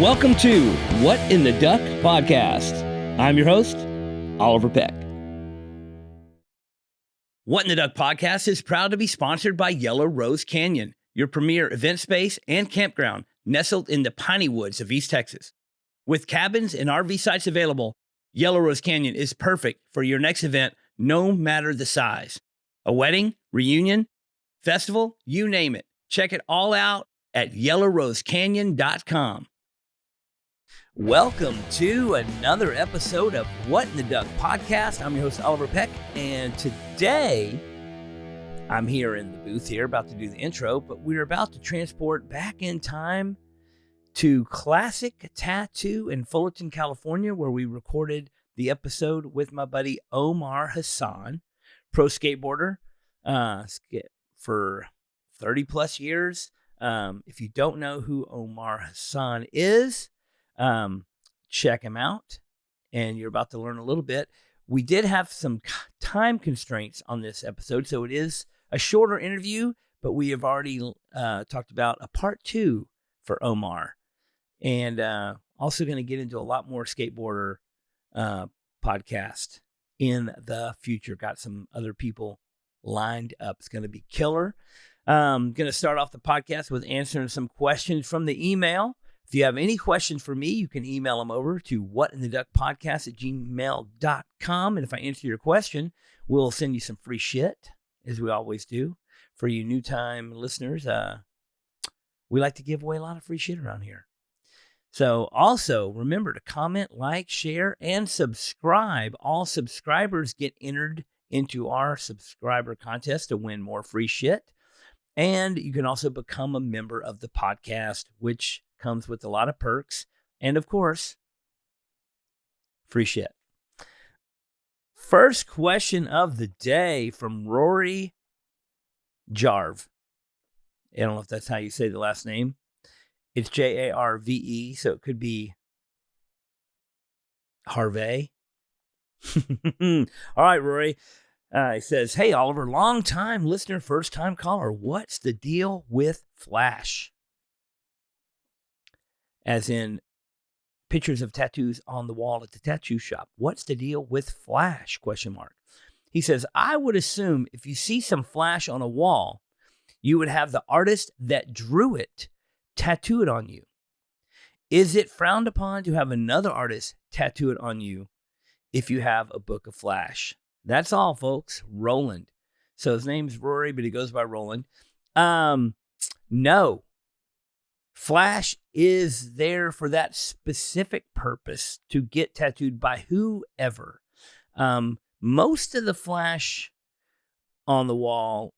Welcome to What in the Duck podcast. I'm your host, Oliver Peck. What in the Duck podcast is proud to be sponsored by Yellow Rose Canyon, your premier event space and campground nestled in the piney woods of East Texas. With cabins and RV sites available, Yellow Rose Canyon is perfect for your next event, no matter the size. A wedding, reunion, festival, you name it. Check it all out at yellowrosecanyon.com. Welcome to another episode of What in the Duck podcast. I'm your host, Oliver Peck, and today I'm here in the booth here about to do the intro, but we're about to transport back in time to Classic Tattoo in Fullerton, California, where we recorded the episode with my buddy Omar Hassan, pro skateboarder for 30 plus years. If you don't know who Omar Hassan is, check him out, and you're about to learn a little bit. We did have some time constraints on this episode, so it is a shorter interview, but we have already talked about a part 2 for Omar, and also going to get into a lot more skateboarder podcast in the future. Got some other people lined up. It's going to be killer. Going to start off the podcast with answering some questions from the email. If you have any questions for me, you can email them over to whatintheduckpodcast@gmail.com. And if I answer your question, we'll send you some free shit, as we always do. For you new time listeners, we like to give away a lot of free shit around here. So also remember to comment, like, share, and subscribe. All subscribers get entered into our subscriber contest to win more free shit. And you can also become a member of the podcast, which comes with a lot of perks, and of course, free shit. First question of the day from Rory Jarve. I don't know if that's how you say the last name. It's Jarve, so it could be Harvey. All right, Rory. He says, "Hey, Oliver, long-time listener, first-time caller. What's the deal with Flash?" As in pictures of tattoos on the wall at the tattoo shop. What's the deal with Flash? ? He says, "I would assume if you see some Flash on a wall, you would have the artist that drew it tattoo it on you. Is it frowned upon to have another artist tattoo it on you if you have a book of Flash?" That's all, folks. Roland. So his name's Rory, but he goes by Roland. No. Flash is there for that specific purpose, to get tattooed by whoever. Most of the Flash on the wall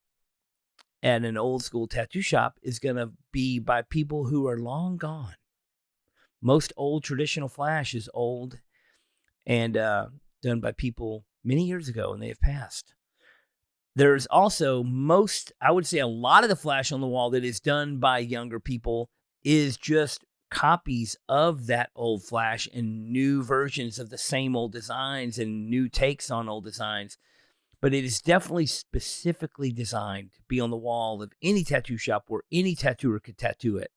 at an old school tattoo shop is going to be by people who are long gone. Most old traditional Flash is old and done by people many years ago, and they have passed. There's also I would say a lot of the Flash on the wall that is done by younger people is just copies of that old Flash and new versions of the same old designs and new takes on old designs. But it is definitely specifically designed to be on the wall of any tattoo shop where any tattooer could tattoo it.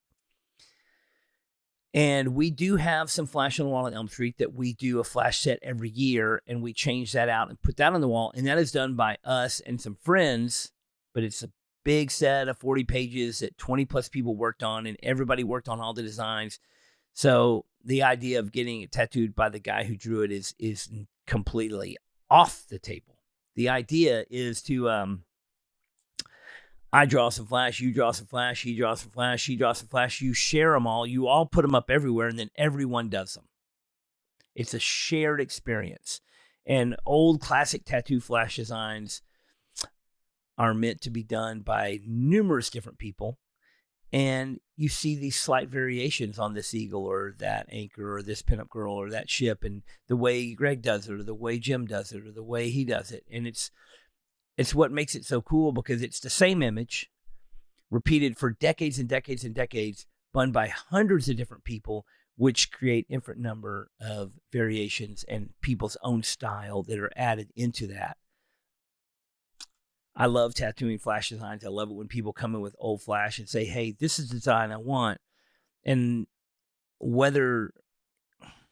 And we do have some Flash on the wall at Elm Street that we do a Flash set every year, and we change that out and put that on the wall. And that is done by us and some friends, but it's a big set of 40 pages that 20 plus people worked on, and everybody worked on all the designs. So the idea of getting it tattooed by the guy who drew it is completely off the table. The idea is to, I draw some Flash, you draw some Flash, he draws some Flash, she draws some Flash, you share them all, you all put them up everywhere, and then everyone does them. It's a shared experience. And old classic tattoo Flash designs are meant to be done by numerous different people. And you see these slight variations on this eagle or that anchor or this pinup girl or that ship, and the way Greg does it or the way Jim does it or the way he does it. And it's what makes it so cool, because it's the same image repeated for decades and decades and decades, done by hundreds of different people, which create infinite number of variations and people's own style that are added into that. I love tattooing Flash designs. I love it when people come in with old Flash and say, hey, this is the design I want. And whether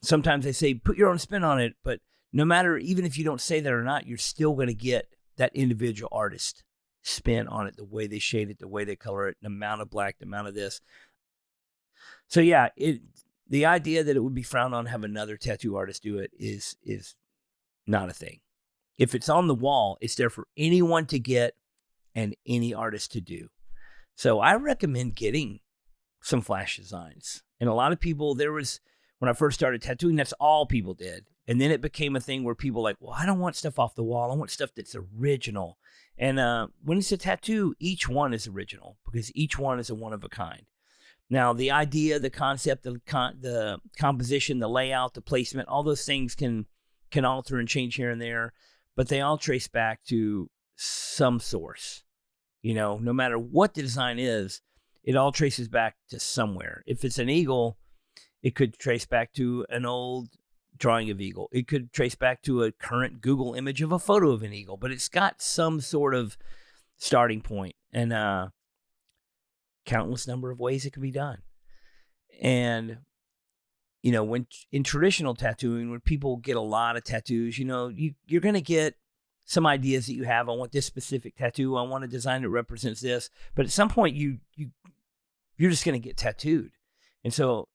sometimes they say put your own spin on it, but no matter, even if you don't say that or not, you're still going to get that individual artist spin on it, the way they shade it, the way they color it, the amount of black, the amount of this. So yeah, the idea that it would be frowned on to have another tattoo artist do it is not a thing. If it's on the wall, it's there for anyone to get and any artist to do. So I recommend getting some flash designs. And a lot of people, when I first started tattooing, that's all people did. And then it became a thing where people like, well, I don't want stuff off the wall. I want stuff that's original. And when it's a tattoo, each one is original because each one is a one of a kind. Now, the idea, the concept, the composition, the layout, the placement, all those things can alter and change here and there, but they all trace back to some source. No matter what the design is, it all traces back to somewhere. If it's an eagle, it could trace back to an old drawing of eagle. It could trace back to a current Google image of a photo of an eagle, but it's got some sort of starting point and countless number of ways it can be done. And, when in traditional tattooing, when people get a lot of tattoos, you're going to get some ideas that you have. I want this specific tattoo. I want a design that represents this. But at some point, you're just going to get tattooed. And so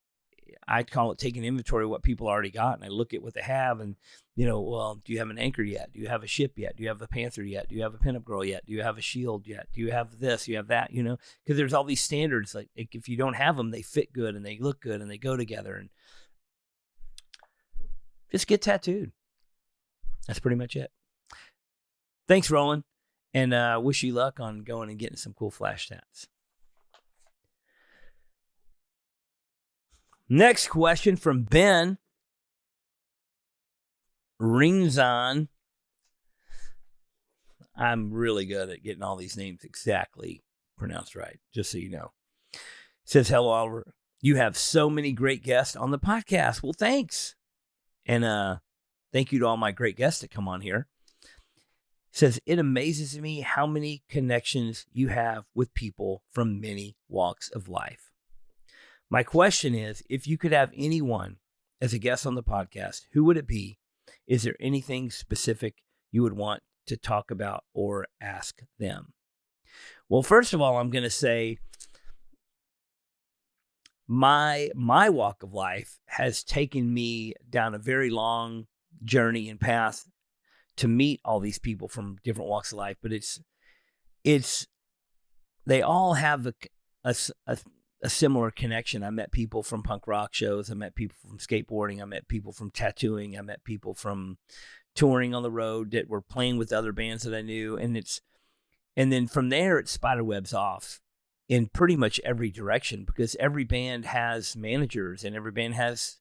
I call it taking inventory of what people already got, and I look at what they have, and well, do you have an anchor yet? Do you have a ship yet? Do you have a panther yet? Do you have a pinup girl yet? Do you have a shield yet? Do you have this? Do you have that? Because there's all these standards. Like if you don't have them, they fit good and they look good and they go together. And just get tattooed. That's pretty much it. Thanks, Roland, and wish you luck on going and getting some cool flash tats. Next question from Ben Ringzon. I'm really good at getting all these names exactly pronounced right, just so you know. It says, hello, Oliver. You have so many great guests on the podcast. Well, thanks. And thank you to all my great guests that come on here. It says, it amazes me how many connections you have with people from many walks of life. My question is, if you could have anyone as a guest on the podcast, who would it be? Is there anything specific you would want to talk about or ask them? Well, first of all, I'm going to say my walk of life has taken me down a very long journey and path to meet all these people from different walks of life. But they all have a similar connection. I met people from punk rock shows. I met people from skateboarding. I met people from tattooing. I met people from touring on the road that were playing with other bands that I knew. And then from there, it spiderwebs off in pretty much every direction because every band has managers and every band has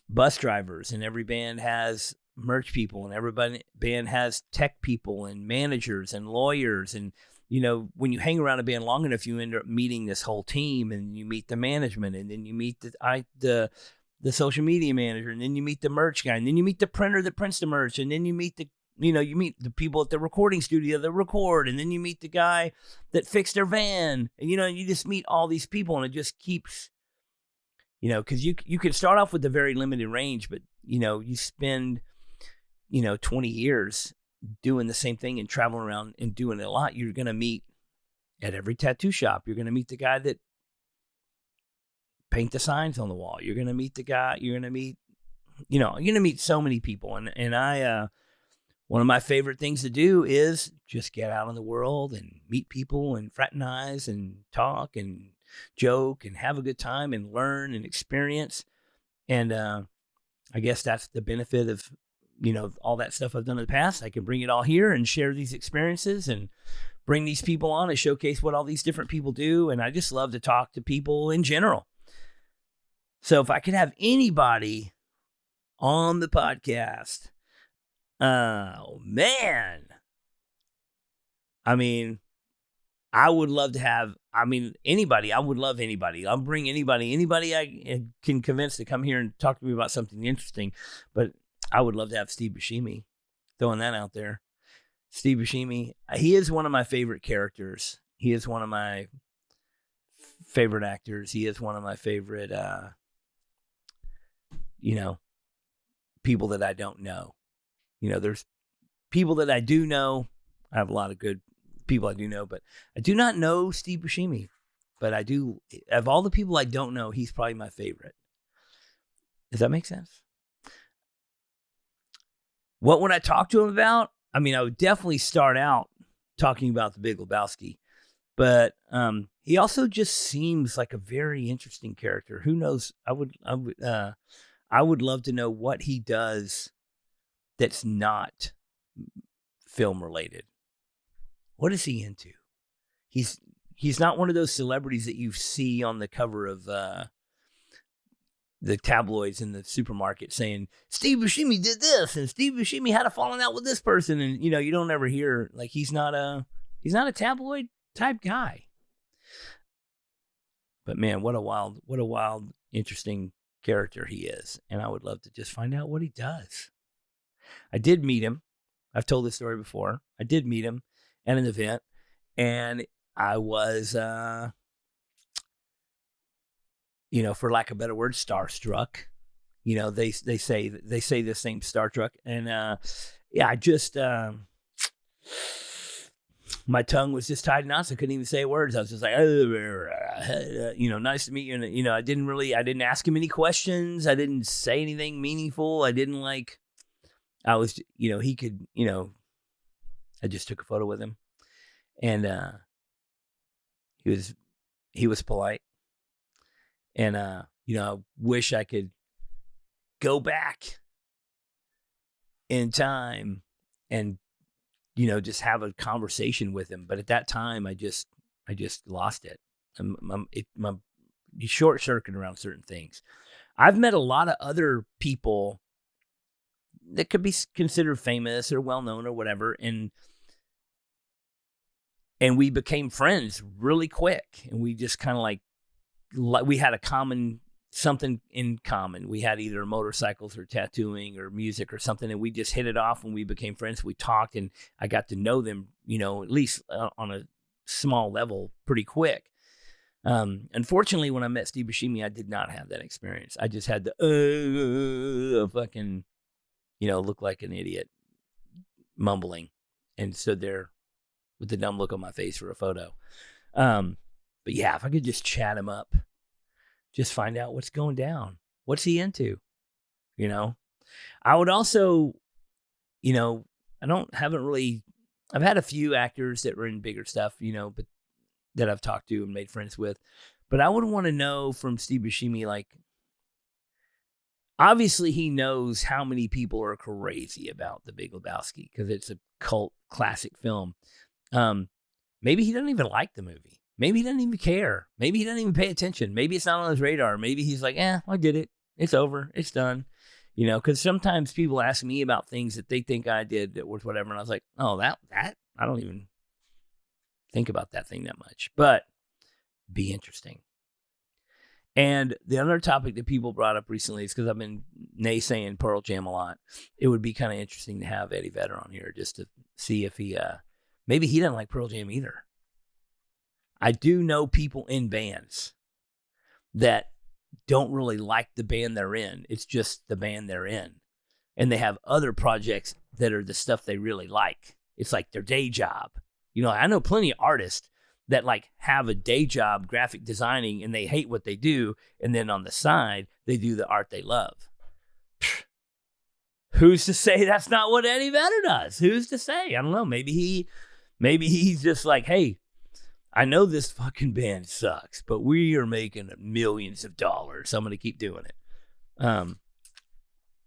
bus drivers and every band has merch people and every band has tech people and managers and lawyers. And when you hang around a band long enough, you end up meeting this whole team, and you meet the management, and then you meet the social media manager, and then you meet the merch guy, and then you meet the printer that prints the merch, and then you meet you meet the people at the recording studio that record, and then you meet the guy that fixed their van, and you just meet all these people, and it just keeps, because you can start off with a very limited range, but you spend 20 years doing the same thing and traveling around and doing it a lot. You're going to meet at every tattoo shop. You're going to meet the guy that paint the signs on the wall. You're going to meet the guy, you're going to meet, you're going to meet so many people. And I, one of my favorite things to do is just get out in the world and meet people and fraternize and talk and joke and have a good time and learn and experience. And, I guess that's the benefit of, all that stuff I've done in the past. I can bring it all here and share these experiences and bring these people on and showcase what all these different people do. And I just love to talk to people in general. So if I could have anybody on the podcast, oh man, I would love to have, anybody. I would love anybody. I'll bring anybody I can convince to come here and talk to me about something interesting. But I would love to have Steve Buscemi, throwing that out there. Steve Buscemi, he is one of my favorite characters. He is one of my favorite actors. He is one of my favorite people that I don't know. There's people that I do know. I have a lot of good people I do know, but I do not know Steve Buscemi. But I do, of all the people I don't know, he's probably my favorite. Does that make sense? What would I talk to him about? I mean, I would definitely start out talking about The Big Lebowski, but he also just seems like a very interesting character. Who knows? I would love to know what he does that's not film related. What is he into? He's not one of those celebrities that you see on the cover of the tabloids in the supermarket saying Steve Buscemi did this and Steve Buscemi had a falling out with this person, and you don't ever hear, like, he's not a tabloid type guy. But man, what a wild, interesting character he is, and I would love to just find out what he does. I did meet him. I've told this story before. I did meet him at an event, and I was for lack of a better word, starstruck. They say the same starstruck, and I just my tongue was just tied in knots. I couldn't even say words. I was just like, nice to meet you. And I didn't ask him any questions. I didn't say anything meaningful. I didn't I was, he could, I just took a photo with him, and he was polite. And, I wish I could go back in time and, just have a conversation with him. But at that time, I just lost it. I'm short circuit around certain things. I've met a lot of other people that could be considered famous or well-known or whatever. And we became friends really quick. And we just kind of we had something in common. We had either motorcycles or tattooing or music or something, and we just hit it off and we became friends. We talked, and I got to know them, at least on a small level pretty quick. Unfortunately, when I met Steve Buscemi, I did not have that experience. I just had the fucking, look like an idiot mumbling and stood there with the dumb look on my face for a photo. But yeah, if I could just chat him up, just find out what's going down. What's he into? I would also, I've had a few actors that were in bigger stuff, but that I've talked to and made friends with. But I would want to know from Steve Buscemi, obviously he knows how many people are crazy about The Big Lebowski because it's a cult classic film. Maybe he doesn't even like the movie. Maybe he doesn't even care. Maybe he doesn't even pay attention. Maybe it's not on his radar. Maybe he's like, I did it. It's over. It's done. Because sometimes people ask me about things that they think I did that was whatever. And I was like, oh, that, I don't even think about that thing that much. But be interesting. And the other topic that people brought up recently is because I've been naysaying Pearl Jam a lot. It would be kind of interesting to have Eddie Vedder on here just to see if he, maybe he doesn't like Pearl Jam either. I do know people in bands that don't really like the band they're in. It's just the band they're in. And they have other projects that are the stuff they really like. It's like their day job. I know plenty of artists that have a day job graphic designing and they hate what they do. And then on the side, they do the art they love. Who's to say that's not what Eddie Vedder does? Who's to say? I don't know. Maybe he's just like, hey, I know this fucking band sucks, but we are making millions of dollars, so I'm going to keep doing it.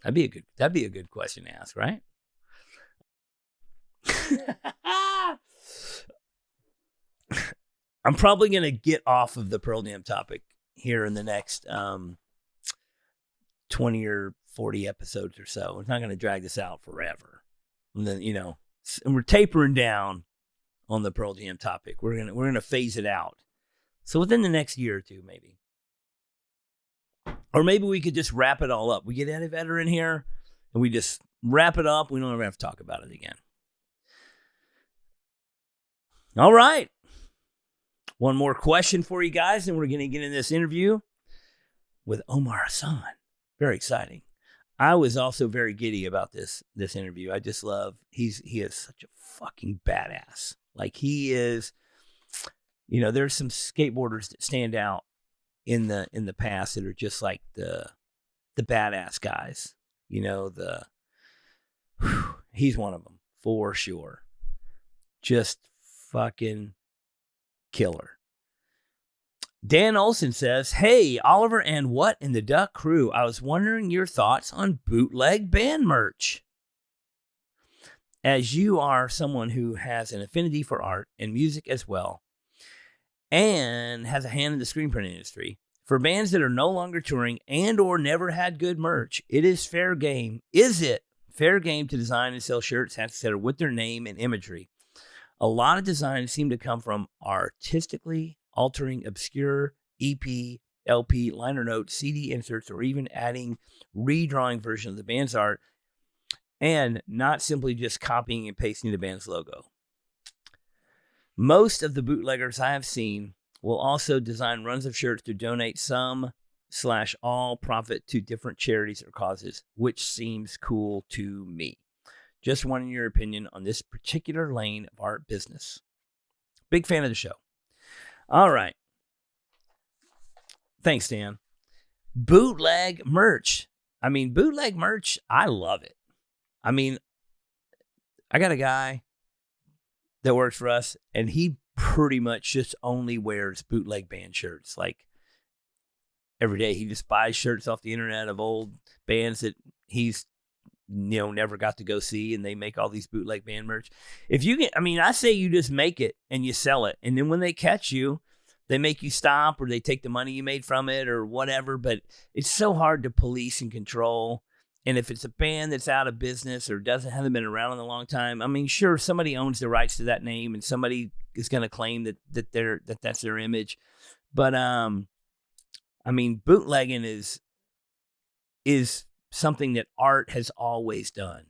That'd be a good question to ask, right? I'm probably going to get off of the Pearl Jam topic here in the next 20 or 40 episodes or so. We're not going to drag this out forever. And then, and we're tapering down on the Pearl Jam topic. We're gonna phase it out. So within the next year or two, maybe. Or maybe we could just wrap it all up. We get Eddie Vedder in here, and we just wrap it up. We don't ever have to talk about it again. All right. One more question for you guys, and we're going to get in this interview with Omar Hassan. Very exciting. I was also very giddy about this interview. I just love he is such a fucking badass. Like he is, there's some skateboarders that stand out in the past that are just like the badass guys. He's one of them for sure. Just fucking killer. Dan Olson says, "Hey, Oliver and What in the Duck crew, I was wondering your thoughts on bootleg band merch. As you are someone who has an affinity for art and music as well, and has a hand in the screen print industry, for bands that are no longer touring and or never had good merch, is it fair game to design and sell shirts that are with their name and imagery? A lot of designs seem to come from artistically altering obscure EP, LP, liner notes, CD inserts, or even adding redrawing version of the band's art, and not simply just copying and pasting the band's logo. Most of the bootleggers I have seen will also design runs of shirts to donate some/all profit to different charities or causes, which seems cool to me. Just wanting your opinion on this particular lane of art business. Big fan of the show." All right. Thanks, Dan. Bootleg merch. I love it. I got a guy that works for us, and he pretty much just only wears bootleg band shirts. Like every day, he just buys shirts off the internet of old bands that he's never got to go see, and they make all these bootleg band merch. If you get, I say you just make it and you sell it, and then when they catch you, they make you stop, or they take the money you made from it or whatever. But it's so hard to police and control. And if it's a band that's out of business or hasn't been around in a long time, sure, somebody owns the rights to that name, and somebody is going to claim that that's their image. But bootlegging is something that art has always done.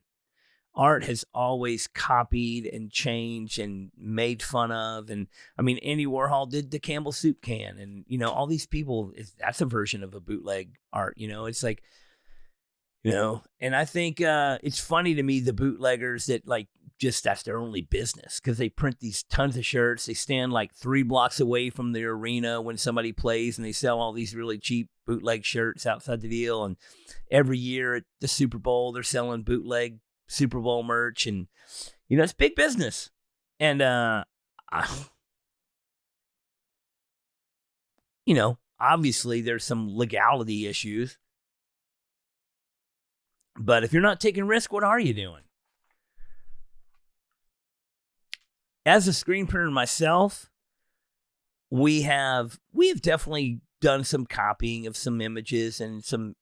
Art has always copied and changed and made fun of. And Andy Warhol did the Campbell soup can, and all these people, that's a version of a bootleg art. It's like, and I think it's funny to me, the bootleggers that that's their only business, because they print these tons of shirts. They stand like 3 blocks away from the arena when somebody plays, and they sell all these really cheap bootleg shirts outside the deal. And every year at the Super Bowl, they're selling bootleg Super Bowl merch, and it's big business. And obviously there's some legality issues, but if you're not taking risk, what are you doing? As a screen printer myself, we have definitely done some copying of some images and some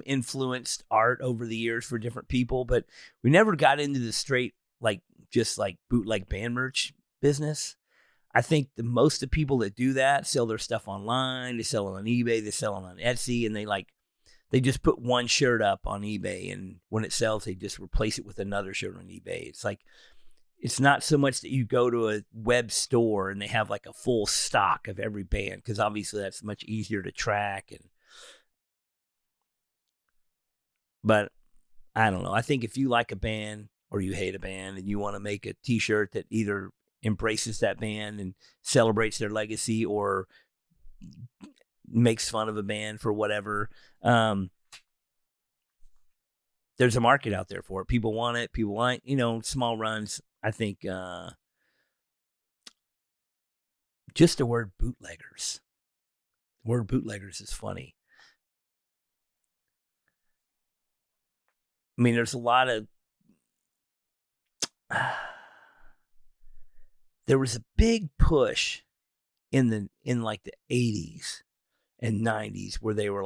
influenced art over the years for different people, but we never got into the straight just bootleg band merch business. I think the most of the people that do that sell their stuff online. They sell it on eBay, they sell it on Etsy, and they just put one shirt up on eBay, and when it sells, they just replace it with another shirt on eBay. It's not so much that you go to a web store and they have a full stock of every band, because obviously that's much easier to track. But I don't know. I think if you like a band or you hate a band and you want to make a t-shirt that either embraces that band and celebrates their legacy or makes fun of a band for whatever, there's a market out there for it. People want it. People like, small runs. I think just the word bootleggers. The word bootleggers is funny. There's a lot of... there was a big push in the 80s and 90s where they were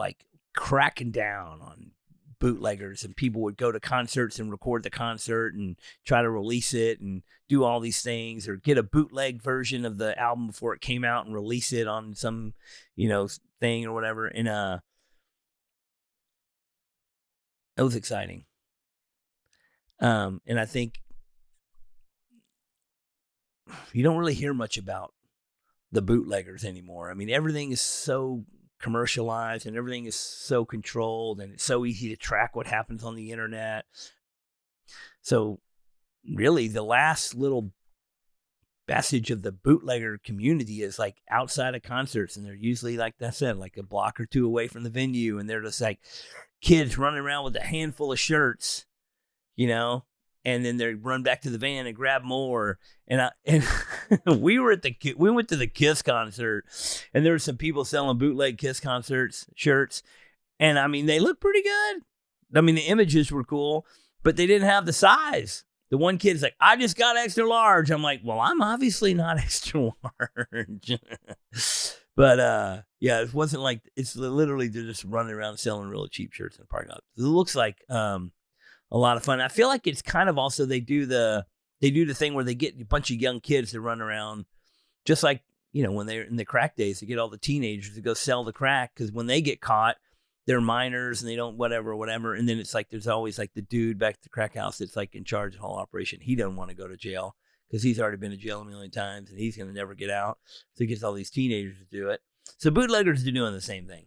cracking down on bootleggers, and people would go to concerts and record the concert and try to release it and do all these things, or get a bootleg version of the album before it came out and release it on some thing or whatever. And it was exciting. And I think you don't really hear much about the bootleggers anymore. Everything is so commercialized and everything is so controlled and it's so easy to track what happens on the internet. So really the last little vestige of the bootlegger community is like outside of concerts, and they're usually, like I said, like a block or two away from the venue, and they're just like kids running around with a handful of shirts, you know, and then they run back to the van and grab more. And we went to the Kiss concert, and there were some people selling bootleg Kiss concerts shirts, and I mean they look pretty good. I mean the images were cool, but they didn't have the size. The one kid's like, I just got extra large. I'm like, well, I'm obviously not extra large. But yeah, it wasn't like, it's literally they're just running around selling really cheap shirts in the parking lot. It looks like a lot of fun. I feel like it's kind of also they do the thing where they get a bunch of young kids to run around, just like, you know, when they're in the crack days, they get all the teenagers to go sell the crack, because when they get caught, they're minors and they don't whatever. And then it's like there's always like the dude back at the crack house that's like in charge of the whole operation. He doesn't want to go to jail because he's already been to jail a million times and he's going to never get out. So he gets all these teenagers to do it. So bootleggers are doing the same thing.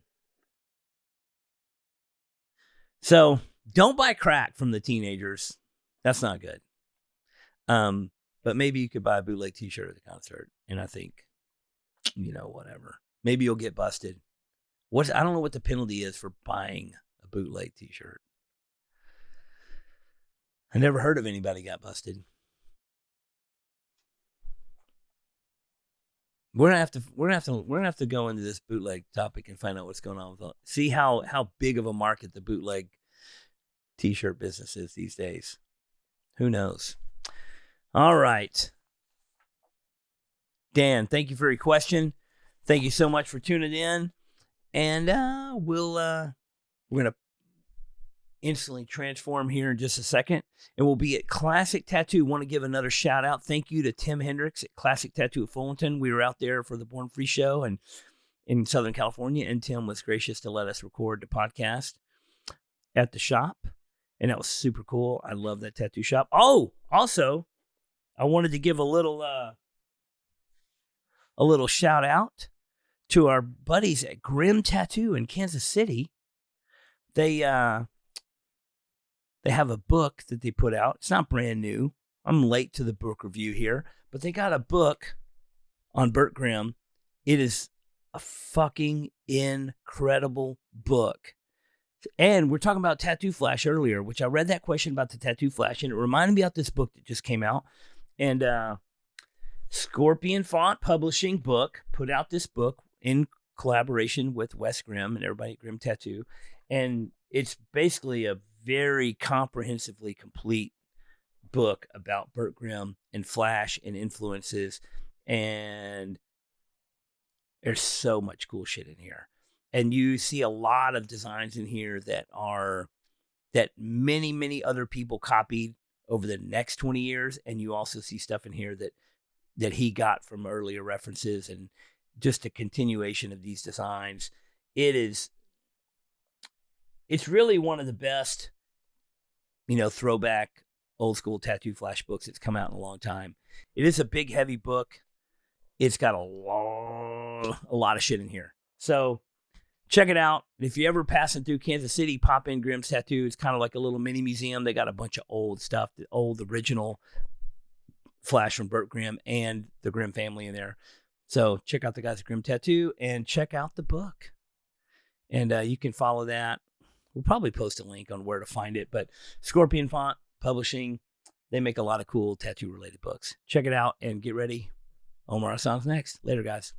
So don't buy crack from the teenagers. That's not good. But maybe you could buy a bootleg t-shirt at the concert. And I think, you know, whatever. Maybe you'll get busted. I don't know what the penalty is for buying a bootleg t-shirt. I never heard of anybody got busted. We're gonna have to go into this bootleg topic and find out what's going on with it. See how big of a market the bootleg t-shirt business is these days. Who knows? All right. Dan, thank you for your question. Thank you so much for tuning in. And we're going to instantly transform here in just a second. And we'll be at Classic Tattoo. Want to give another shout out. Thank you to Tim Hendricks at Classic Tattoo at Fullerton. We were out there for the Born Free show and in Southern California. And Tim was gracious to let us record the podcast at the shop. And that was super cool. I love that tattoo shop. Oh, also, I wanted to give a little shout out to our buddies at Grim Tattoo in Kansas City. They have a book that they put out. It's not brand new. I'm late to the book review here, but they got a book on Burt Grimm. It is a fucking incredible book. And we're talking about Tattoo Flash earlier, which I read that question about the Tattoo Flash, and it reminded me of this book that just came out. And Scorpion Font Publishing book put out this book in collaboration with Wes Grimm and everybody at Grimm Tattoo. And it's basically a very comprehensively complete book about Burt Grimm and Flash and influences. And there's so much cool shit in here. And you see a lot of designs in here that many, many other people copied over the next 20 years. And you also see stuff in here that he got from earlier references and just a continuation of these designs. It's really one of the best, you know, throwback old school Tattoo Flash books that's come out in a long time. It is a big, heavy book. It's got a lot of shit in here. So check it out. If you're ever passing through Kansas City, pop in Grimm's Tattoo. It's kind of like a little mini museum. They got a bunch of old stuff, the old original Flash from Burt Grimm and the Grimm family in there. So check out the guys at Grimm Tattoo and check out the book. And you can follow that. We'll probably post a link on where to find it. But Scorpion Font Publishing, they make a lot of cool tattoo-related books. Check it out and get ready. Omar Hassan's next. Later, guys.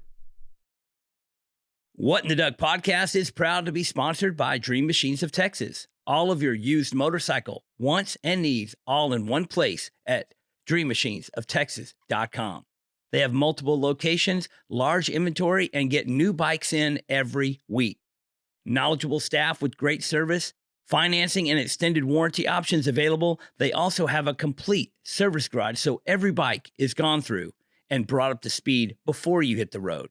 What in the Duck podcast is proud to be sponsored by Dream Machines of Texas. All of your used motorcycle wants and needs all in one place at dreammachinesoftexas.com. They have multiple locations, large inventory, and get new bikes in every week. Knowledgeable staff with great service, financing, and extended warranty options available. They also have a complete service garage, so every bike is gone through and brought up to speed before you hit the road.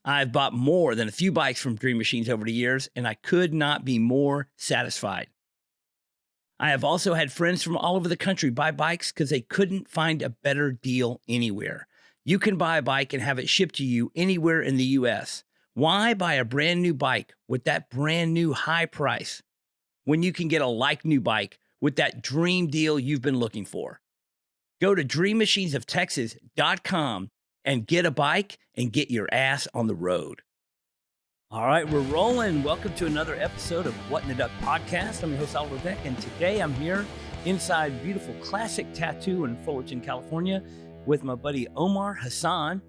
I've bought more than a few bikes from Dream Machines over the years, and I could not be more satisfied. I have also had friends from all over the country buy bikes because they couldn't find a better deal anywhere. You can buy a bike and have it shipped to you anywhere in the U.S. Why buy a brand new bike with that brand new high price when you can get a like new bike with that dream deal you've been looking for? Go to dreammachinesoftexas.com and get a bike and get your ass on the road. All right, we're rolling. Welcome to another episode of What in the Duck podcast. I'm your host, Audra, Peck, and today I'm here inside beautiful Classic Tattoo in Fullerton, California with my buddy Omar Hassan.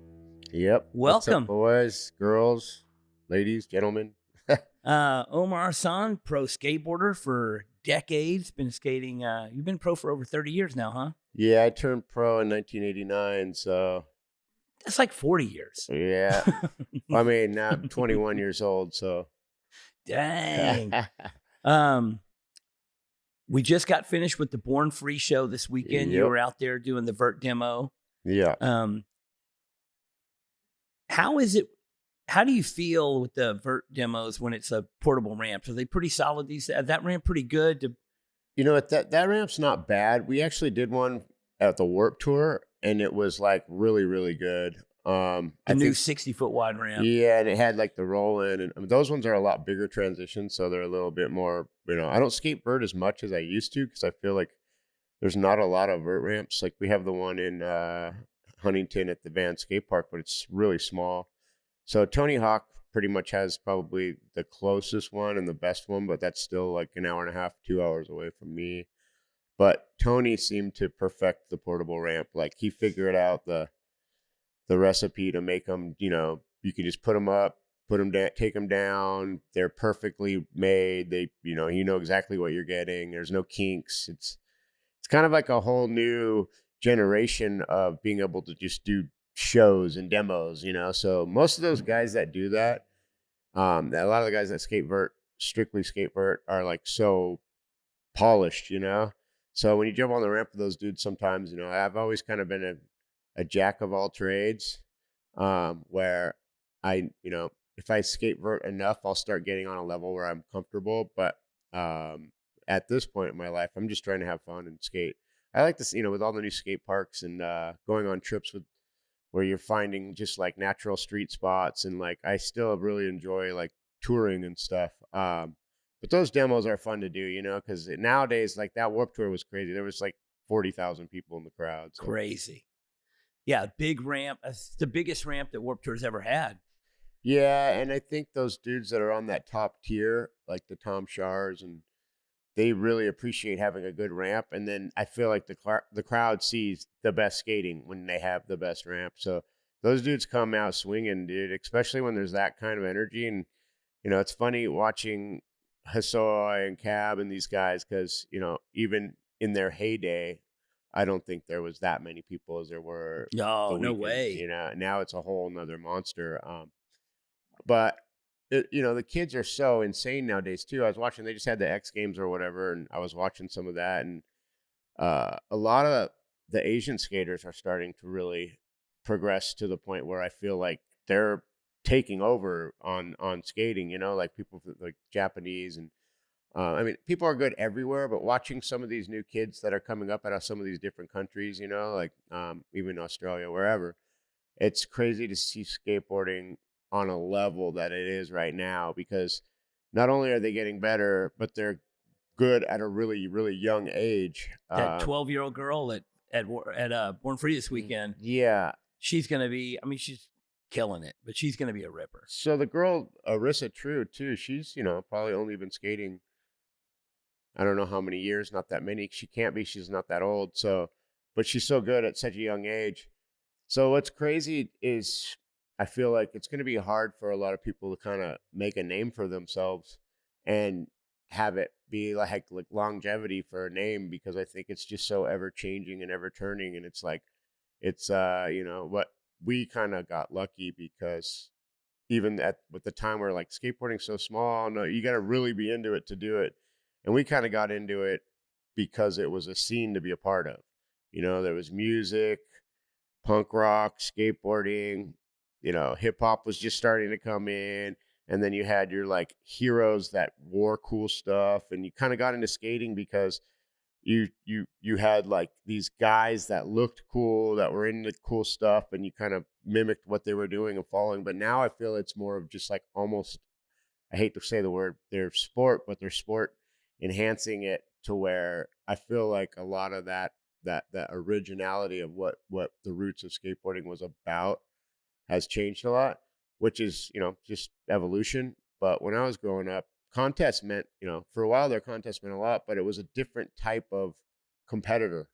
Yep. Welcome. What's up, boys, girls, ladies, gentlemen. Omar Hassan, pro skateboarder for decades. Been skating. You've been pro for over 30 years now, huh? Yeah, I turned pro in 1989, so that's like 40 years. Yeah. I mean, now I'm 21 years old, so dang. We just got finished with the Born Free show this weekend. Yep. You were out there doing the vert demo. Yeah. How is it? How do you feel with the vert demos when it's a portable ramp? Are they pretty solid? That ramp pretty good? You know what? That ramp's not bad. We actually did one at the Warp Tour, and it was like really, really good. The new 60-foot wide ramp. Yeah, and it had like the roll in, and those ones are a lot bigger transitions, so they're a little bit more. I don't skate vert as much as I used to because I feel like there's not a lot of vert ramps. Like we have the one in Huntington at the Van Skate Park, but it's really small. So Tony Hawk pretty much has probably the closest one and the best one, but that's still like an hour and a half, 2 hours away from me. But Tony seemed to perfect the portable ramp. Like he figured out the recipe to make them, you can just put them up, put them down, take them down. They're perfectly made. They, you know exactly what you're getting. There's no kinks. It's kind of like a whole new generation of being able to just do shows and demos, So most of those guys that do that, a lot of the guys that strictly skate vert are like so polished, So when you jump on the ramp with those dudes, sometimes, I've always kind of been a jack of all trades, where if I skate vert enough, I'll start getting on a level where I'm comfortable. But at this point in my life, I'm just trying to have fun and skate. I like this, with all the new skate parks and going on trips where you're finding just like natural street spots, and like I still really enjoy like touring and stuff. But those demos are fun to do, because nowadays, like that Warped Tour was crazy. There was like 40,000 people in the crowd. So. Crazy. Yeah, big ramp. It's the biggest ramp that Warped Tour's ever had. Yeah, and I think those dudes that are on that top tier, like the Tom Shars, and they really appreciate having a good ramp. And then I feel like the crowd sees the best skating when they have the best ramp. So those dudes come out swinging, dude, especially when there's that kind of energy. And, it's funny watching Hassoy and Cab and these guys because, even in their heyday, I don't think there was that many people as there were. No way. Now it's a whole nother monster. But the kids are so insane nowadays too. I was watching, they just had the X Games or whatever, and I was watching some of that, and a lot of the Asian skaters are starting to really progress to the point where I feel like they're taking over on skating. Like people like Japanese and people are good everywhere, but watching some of these new kids that are coming up out of some of these different countries, like even Australia, wherever, it's crazy to see skateboarding on a level that it is right now, because not only are they getting better, but they're good at a really, really young age. That 12-year-old girl at Born Free this weekend. Yeah. She's going to be, she's killing it, but she's going to be a ripper. So the girl, Arissa True, too, she's, probably only been skating, I don't know how many years, not that many. She can't be, she's not that old. So, but she's so good at such a young age. So what's crazy is I feel like it's going to be hard for a lot of people to kind of make a name for themselves and have it be like longevity for a name, because I think it's just so ever changing and ever turning. And it's like, what we kind of got lucky, because even with the time where like skateboarding's so small, no, you got to really be into it to do it. And we kind of got into it because it was a scene to be a part of. There was music, punk rock, skateboarding, hip hop was just starting to come in. And then you had your like heroes that wore cool stuff, and you kind of got into skating because you had like these guys that looked cool, that were into cool stuff, and you kind of mimicked what they were doing and following. But now I feel it's more of just like almost, I hate to say the word, their sport, but their sport enhancing it to where I feel like a lot of that originality of what the roots of skateboarding was about has changed a lot, which is, just evolution. But when I was growing up, contests meant, for a while their contests meant a lot, but it was a different type of competitor.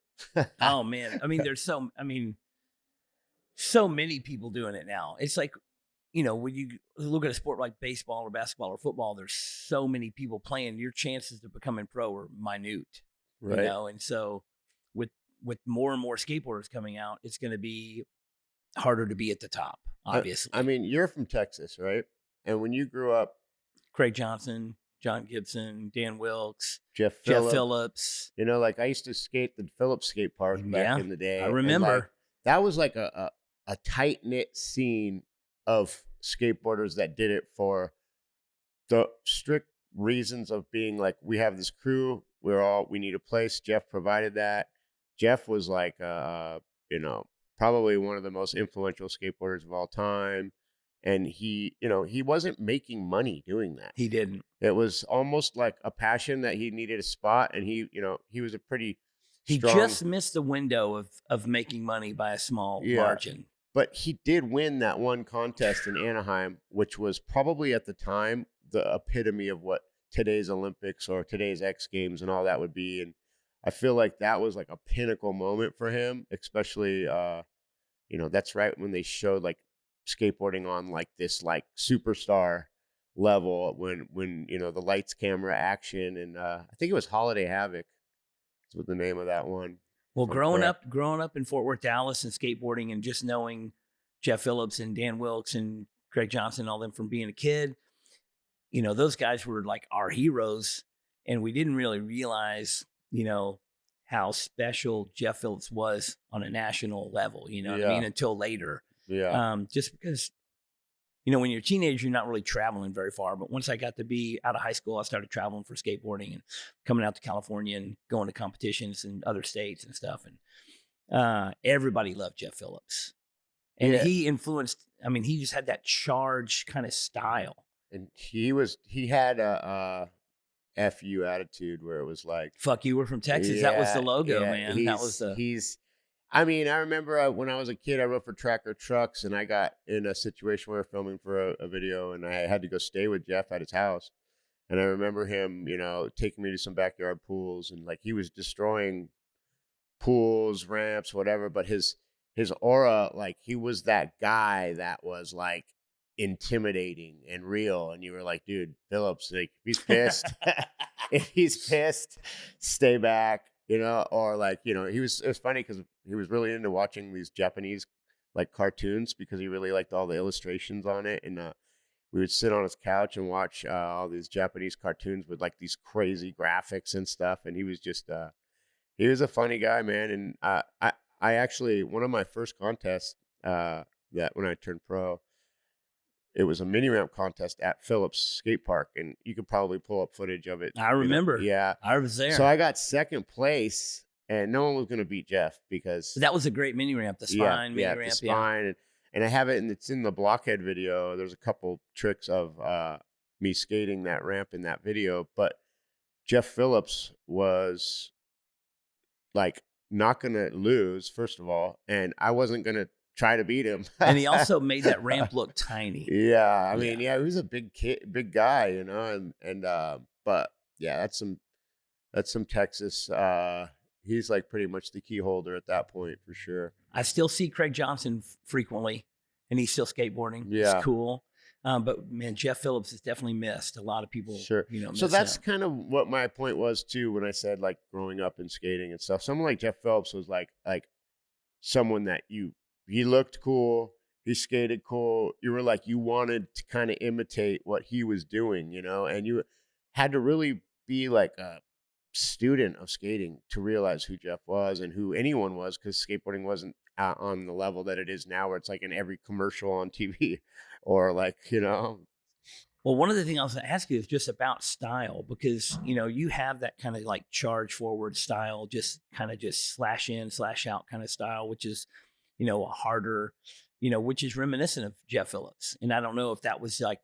Oh man. I mean, so many people doing it now. It's like, when you look at a sport like baseball or basketball or football, there's so many people playing. Your chances of becoming pro are minute, Right. And so with more and more skateboarders coming out, it's going to be harder to be at the top, obviously. I mean, you're from Texas, right? And when you grew up, Craig Johnson, John Gibson, Dan Wilkes, Jeff Phillips. Like I used to skate the Phillips skate park back in the day. I remember. And, like, that was like a tight knit scene of skateboarders that did it for the strict reasons of being like, we have this crew, we need a place. Jeff provided that. Jeff was like, probably one of the most influential skateboarders of all time. And he wasn't making money doing that. He didn't. It was almost like a passion that he needed a spot. And he was a pretty strong... He just missed the window of making money by a small margin. But he did win that one contest in Anaheim, which was probably at the time the epitome of what today's Olympics or today's X Games and all that would be. And I feel like that was like a pinnacle moment for him, especially, that's right when they showed like skateboarding on like this like superstar level when the lights, camera, action. And I think it was Holiday Havoc. That's what the name of that one. Well, growing up in Fort Worth, Dallas, and skateboarding, and just knowing Jeff Phillips and Dan Wilkes and Craig Johnson, all them from being a kid, those guys were like our heroes, and we didn't really realize, how special Jeff Phillips was on a national level. You know what I mean? Until later. Yeah. Just because, when you're a teenager, you're not really traveling very far. But once I got to be out of high school, I started traveling for skateboarding and coming out to California and going to competitions in other states and stuff. And everybody loved Jeff Phillips. And he influenced, he just had that charged kind of style. And he had a FU attitude where it was like, fuck you, we're from Texas. That was the logo, man. That was I remember when I was a kid, I rode for Tracker Trucks, and I got in a situation where we were filming for a video, and I had to go stay with Jeff at his house. And I remember him, taking me to some backyard pools, and like he was destroying pools, ramps, whatever. But his aura, like he was that guy that was like intimidating and real. And you were like, dude, Phillips, like if he's pissed, stay back. Or like, it was funny because he was really into watching these Japanese like cartoons because he really liked all the illustrations on it. And we would sit on his couch and watch all these Japanese cartoons with like these crazy graphics and stuff. And he was just, he was a funny guy, man. And I actually, one of my first contests that when I turned pro, it was a mini ramp contest at Phillips Skate Park, and you could probably pull up footage of it. I remember. Yeah. I was there. So I got second place, and no one was going to beat Jeff because... That was a great mini ramp, the spine mini ramp. The spine. And I have it, and it's in the Blockhead video. There's a couple tricks of me skating that ramp in that video, but Jeff Phillips was like not going to lose, first of all, and I wasn't going to try to beat him. And he also made that ramp look tiny. Yeah. He was a big guy, but yeah, that's some Texas. He's like pretty much the key holder at that point for sure. I still see Craig Johnson frequently, and he's still skateboarding. Yeah. It's cool. But man, Jeff Phillips is definitely missed. A lot of people, sure. So that's kind of what my point was too, when I said like growing up and skating and stuff. Someone like Jeff Phillips was like someone that he looked cool. He skated cool. You were like, you wanted to kind of imitate what he was doing, and you had to really be like a student of skating to realize who Jeff was and who anyone was, because skateboarding wasn't on the level that it is now, where it's like in every commercial on TV or like, Well, one of the things I was going to ask you is just about style, because, you have that kind of like charge forward style, just kind of just slash in, slash out kind of style, which is, a harder which is reminiscent of Jeff Phillips. And I don't know if that was like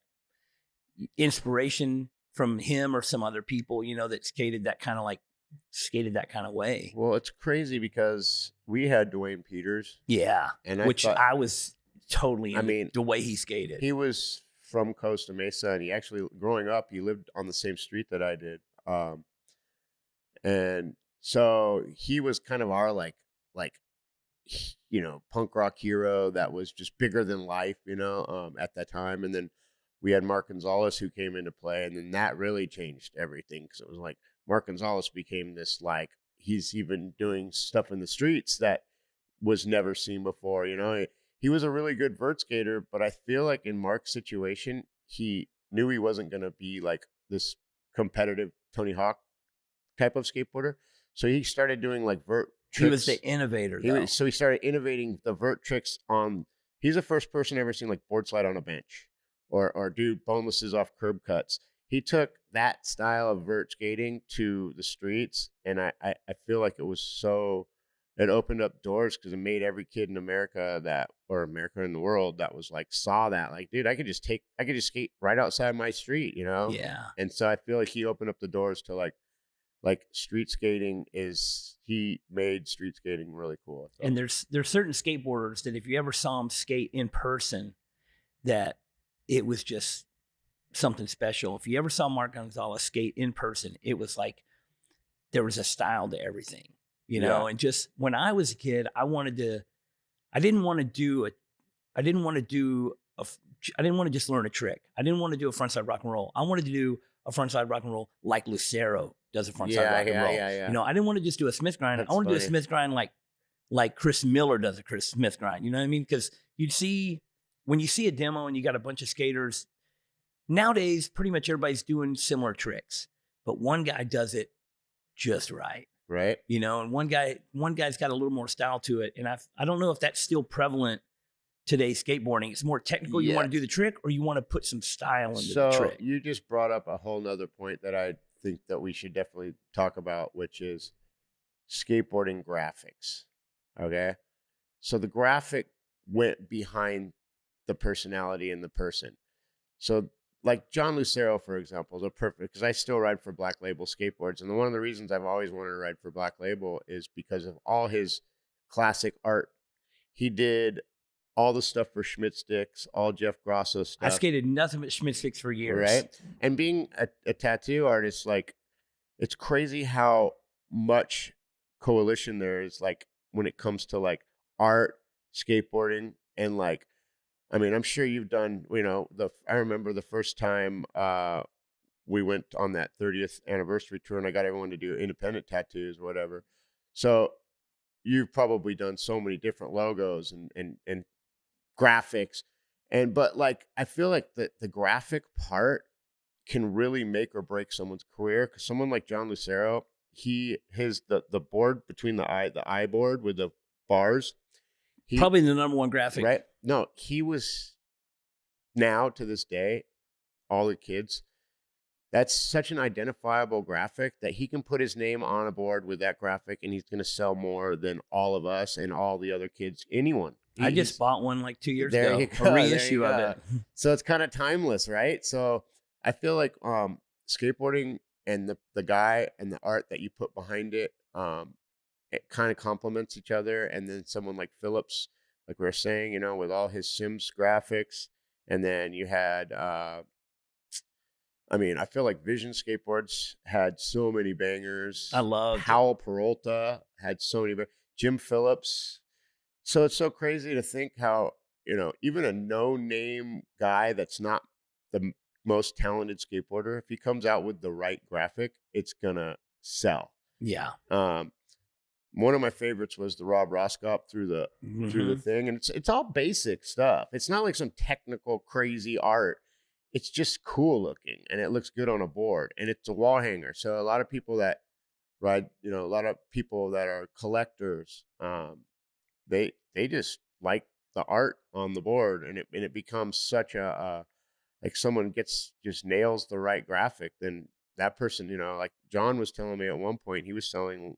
inspiration from him or some other people, that skated that kind of way. Well, it's crazy because we had Dwayne Peters. Yeah. And I was totally into the way he skated. He was from Costa Mesa, and he actually, growing up, he lived on the same street that I did. And so he was kind of our like, punk rock hero that was just bigger than life, at that time. And then we had Mark Gonzalez who came into play, and then that really changed everything, because it was like Mark Gonzalez became this, like, he's even doing stuff in the streets that was never seen before. He was a really good vert skater, but I feel like in Mark's situation, he knew he wasn't going to be like this competitive Tony Hawk type of skateboarder. So he started doing like vert tricks. He was the innovator. So he started innovating the vert tricks he's the first person I've ever seen like board slide on a bench or do bonelesses off curb cuts. He took that style of vert skating to the streets, and I feel like it opened up doors, because it made every kid in America in the world that was like, saw that, like, dude, I could just skate right outside my street, Yeah. And so I feel like he opened up the doors to like street skating. He made street skating really cool. And there's certain skateboarders that if you ever saw them skate in person, that it was just something special. If you ever saw Mark Gonzalez skate in person, it was like there was a style to everything, Yeah. And just when I was a kid, I didn't want to just learn a trick. I didn't want to do a frontside rock and roll. I wanted to do a frontside rock and roll like Lucero does a frontside rock and roll. Yeah. I didn't want to just do a Smith grind. I want to do a Smith grind like Chris Miller does a Chris Smith grind. You know what I mean? Because when you see a demo and you got a bunch of skaters, nowadays pretty much everybody's doing similar tricks, but one guy does it just right. Right. And one guy's got a little more style to it. And I don't know if that's still prevalent today's skateboarding. It's more technical. You want to do the trick, or you want to put some style into the trick. So you just brought up a whole nother point that I think that we should definitely talk about, which is skateboarding graphics. Okay. So the graphic went behind the personality and the person. So like John Lucero, for example, is a perfect, because I still ride for Black Label skateboards. And one of the reasons I've always wanted to ride for Black Label is because of all his classic art. He did all the stuff for Schmidt Sticks, all Jeff Grosso stuff. I skated nothing but Schmidt Sticks for years. Right. And being a tattoo artist, like, it's crazy how much coalition there is, like, when it comes to like art, skateboarding, and like, I mean, I'm sure you've done, I remember the first time we went on that 30th anniversary tour, and I got everyone to do independent tattoos or whatever. So you've probably done so many different logos and graphics. But like, I feel like the graphic part can really make or break someone's career. Because someone like John Lucero, the board between the eye board with the bars, probably the number one graphic. Right? No, he was, now to this day, all the kids, that's such an identifiable graphic that he can put his name on a board with that graphic, and he's going to sell more than all of us and all the other kids, anyone. I just bought one like 2 years ago, a reissue of it. So it's kind of timeless, right? So I feel like skateboarding and the guy and the art that you put behind it, it kind of complements each other. And then someone like Phillips, like we were saying, with all his Sims graphics, and then you had, I feel like Vision Skateboards had so many bangers. I love Howell Peralta had so many, Jim Phillips. So it's so crazy to think how, even a no-name guy that's not the most talented skateboarder, if he comes out with the right graphic, it's gonna sell. Yeah. One of my favorites was the Rob Roscop through the thing, and it's all basic stuff. It's not like some technical crazy art. It's just cool looking, and it looks good on a board, and it's a wall hanger. So a lot of people that ride, a lot of people that are collectors, they just like the art on the board, and it becomes such a like someone just nails the right graphic, then that person, like John was telling me at one point, he was selling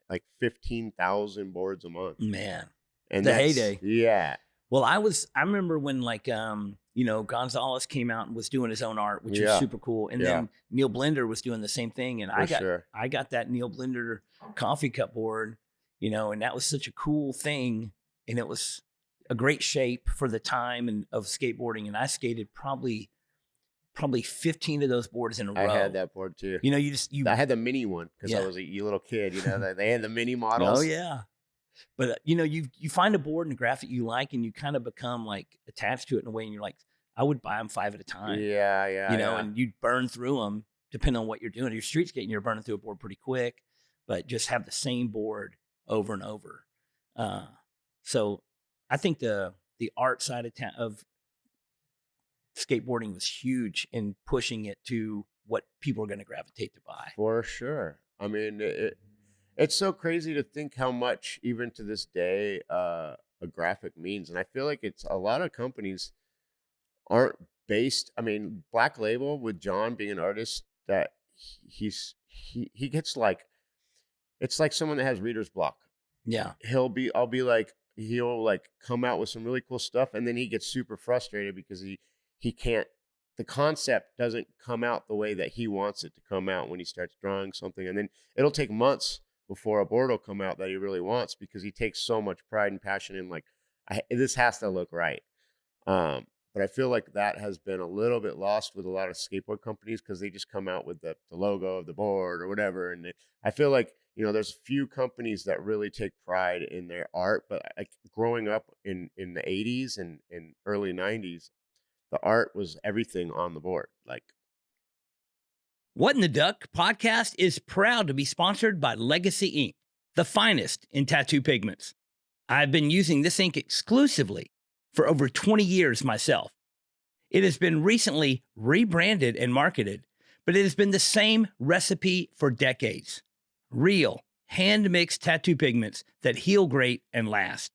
like 15,000 boards a month. Man, and the heyday. Yeah. Well, I remember when like, Gonzalez came out and was doing his own art, which was Yeah. super cool. And Yeah. then Neil Blender was doing the same thing. And For sure. I got that Neil Blender coffee cup board, and that was such a cool thing. And it was a great shape for the time and of skateboarding. And I skated probably 15 of those boards in a row. I had that board too. I had the mini one because I was a little kid. They had the mini models. Oh yeah. But you find a board and a graphic you like, and you kind of become like attached to it in a way, and you're like, I would buy them 5 at a time. Yeah. And you'd burn through them depending on what you're doing. If you're street skating, you're burning through a board pretty quick, but just have the same board over and over. So I think the art side of skateboarding was huge in pushing it to what people are going to gravitate to buy. For sure. I mean, it's so crazy to think how much, even to this day, a graphic means. And I feel like it's a lot of companies aren't based. I mean, Black Label, with John being an artist, that he gets like, it's like someone that has reader's block. Yeah. He'll like come out with some really cool stuff, and then he gets super frustrated because he can't, the concept doesn't come out the way that he wants it to come out when he starts drawing something. And then it'll take months before a board will come out that he really wants, because he takes so much pride and passion in like, this has to look right. But I feel like that has been a little bit lost with a lot of skateboard companies, because they just come out with the logo of the board or whatever. And I feel like, there's a few companies that really take pride in their art. But growing up in the 80s and early 90s, the art was everything on the board. Like, What in the Duck podcast is proud to be sponsored by Legacy Ink, the finest in tattoo pigments. I've been using this ink exclusively for over 20 years myself. It has been recently rebranded and marketed, but it has been the same recipe for decades. Real, hand-mixed tattoo pigments that heal great and last.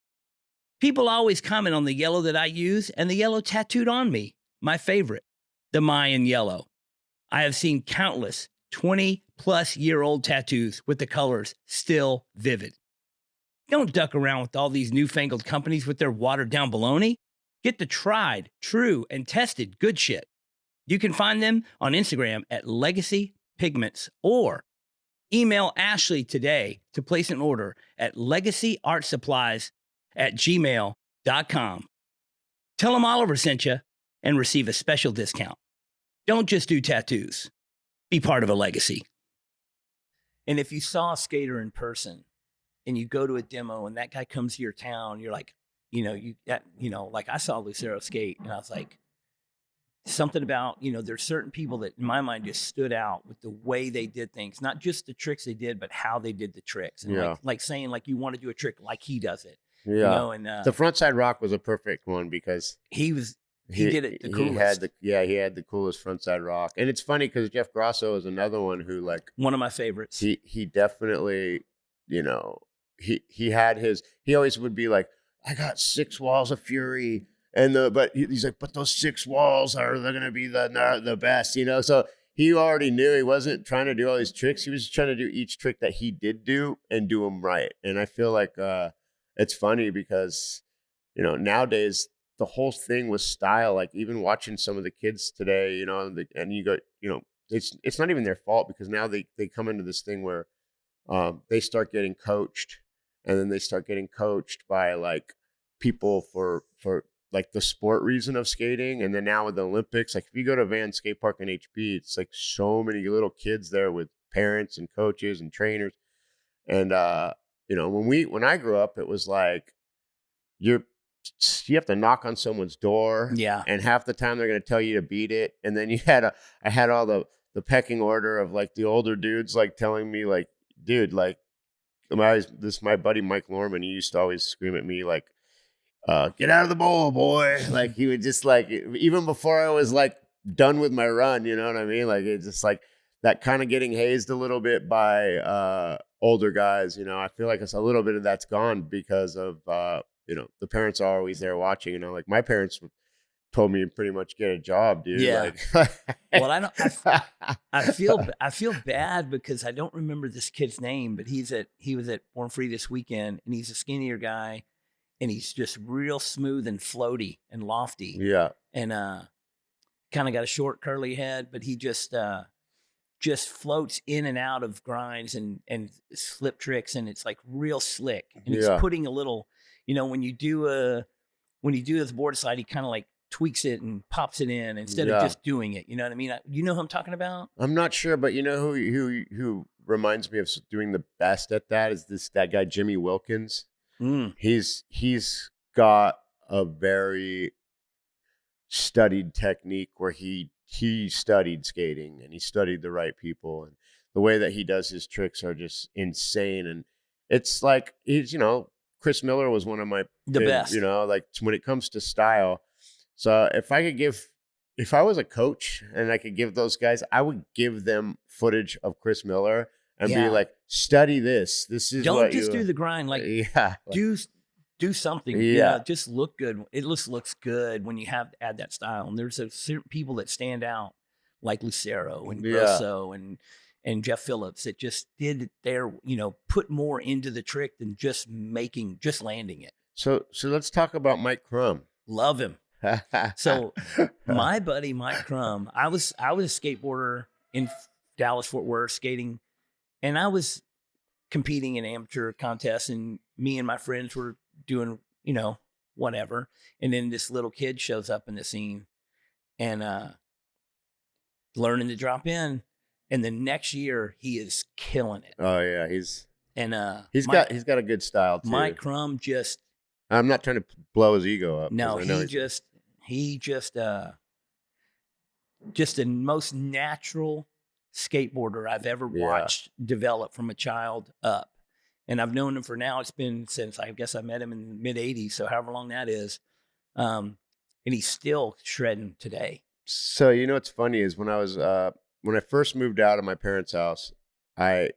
People always comment on the yellow that I use and the yellow tattooed on me, my favorite, the Mayan yellow. I have seen countless 20-plus-year-old tattoos with the colors still vivid. Don't duck around with all these newfangled companies with their watered-down baloney. Get the tried, true, and tested good shit. You can find them on Instagram at Legacy Pigments, or email Ashley today to place an order at legacyartsupplies@gmail.com. Tell them Oliver sent you and receive a special discount. Don't just do tattoos. Be part of a legacy. And if you saw a skater in person and you go to a demo and that guy comes to your town, you're like, like I saw Lucero skate and I was like, something about, there's certain people that in my mind just stood out with the way they did things, not just the tricks they did, but how they did the tricks. And like saying like, you want to do a trick like he does it. Yeah. And the frontside rock was a perfect one because he did it the coolest. He had the coolest frontside rock. And it's funny because Jeff Grosso is another one who, like, one of my favorites. He definitely, he had he always would be like, I got 6 walls of fury. But he's like, but those 6 walls they're going to be the best, So he already knew he wasn't trying to do all these tricks. He was just trying to do each trick that he did do and do them right. And I feel like it's funny because, nowadays the whole thing was style. Like even watching some of the kids today, and you go, it's not even their fault because now they come into this thing where they start getting coached, and then they start getting coached by like people for like the sport reason of skating. And then now with the Olympics, like if you go to Van Skate Park in HP, it's like so many little kids there with parents and coaches and trainers. And, when I grew up, it was like, you have to knock on someone's door. Yeah. And half the time they're going to tell you to beat it. And then I had all the pecking order of like the older dudes, like telling me like, dude, like my buddy, Mike Lorman, he used to always scream at me like, get out of the bowl, boy. Like he would just like, even before I was like done with my run, you know what I mean? Like it's just like that kind of getting hazed a little bit by older guys. I feel like it's a little bit of that's gone because of, the parents are always there watching, like my parents told me to pretty much get a job, dude. Yeah. Like, well, I feel bad because I don't remember this kid's name, but he was at Born Free this weekend and he's a skinnier guy. and he's just real smooth and floaty and lofty. Yeah. And kind of got a short curly head, but he just floats in and out of grinds and slip tricks, and it's like real slick. And he's putting a little, when you do this board slide, he kind of like tweaks it and pops it in instead of just doing it. You know what I mean? You know who I'm talking about? I'm not sure, but you know who reminds me of doing the best at that is that guy Jimmy Wilkins. He's got a very studied technique where he studied skating and he studied the right people, and the way that he does his tricks are just insane. And it's like Chris Miller was one of my best. Like when it comes to style. So if I was a coach and I could give those guys, I would give them footage of Chris Miller and be like, study this. This is don't just do the grind. Like do something. Yeah. Just look good. It just looks good when you add that style. And there's certain people that stand out, like Lucero and Grosso and Jeff Phillips, that just did their, put more into the trick than just landing it. So let's talk about Mike Crum. Love him. So my buddy Mike Crum, I was a skateboarder in Dallas Fort Worth skating, and I was competing in amateur contests, and me and my friends were doing whatever, and then this little kid shows up in the scene and learning to drop in, and the next year he is killing it. Oh yeah, he's got a good style too. Mike Crum just, I'm not trying to blow his ego up. No, he just the most natural skateboarder I've ever watched develop from a child up. And I've known him for now. It's been since I guess I met him in the mid '80s, so however long that is. And he's still shredding today. So what's funny is when I first moved out of my parents' house, I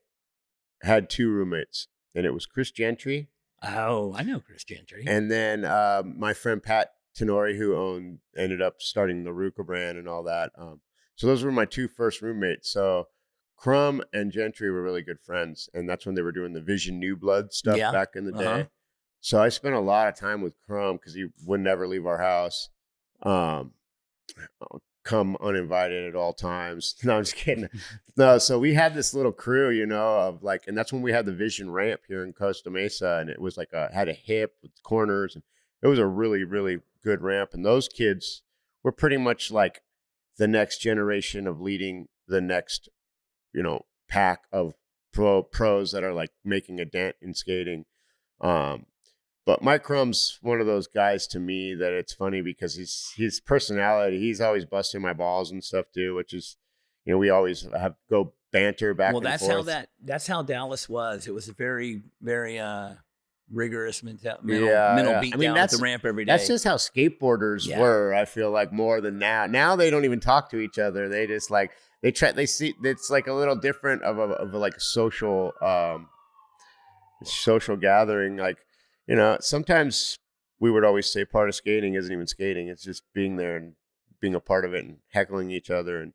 had 2 roommates, and it was Chris Gentry. Oh, I know Chris Gentry. And then my friend Pat Tenori, who ended up starting the Ruka brand and all that. So those were my 2 first roommates. So Crum and Gentry were really good friends, and that's when they were doing the Vision New Blood stuff back in the day. So I spent a lot of time with Crum because he would never leave our house. Come uninvited at all times. No, I'm just kidding. No, so we had this little crew, of like, and that's when we had the Vision ramp here in Costa Mesa, and it was like had a hip with corners, and it was a really, really good ramp. And those kids were pretty much like the next generation of leading the next, pack of pros that are like making a dent in skating. But Mike Crum's one of those guys to me that it's funny because his personality, he's always busting my balls and stuff too, which is, we always go banter back and forth. That's how Dallas was. It was a very, very rigorous mental beat down at the ramp every day. That's just how skateboarders were, I feel like, more than now. Now they don't even talk to each other. They just like, they see, it's like a little different of a like social gathering. Like, sometimes we would always say part of skating isn't even skating. It's just being there and being a part of it and heckling each other. And,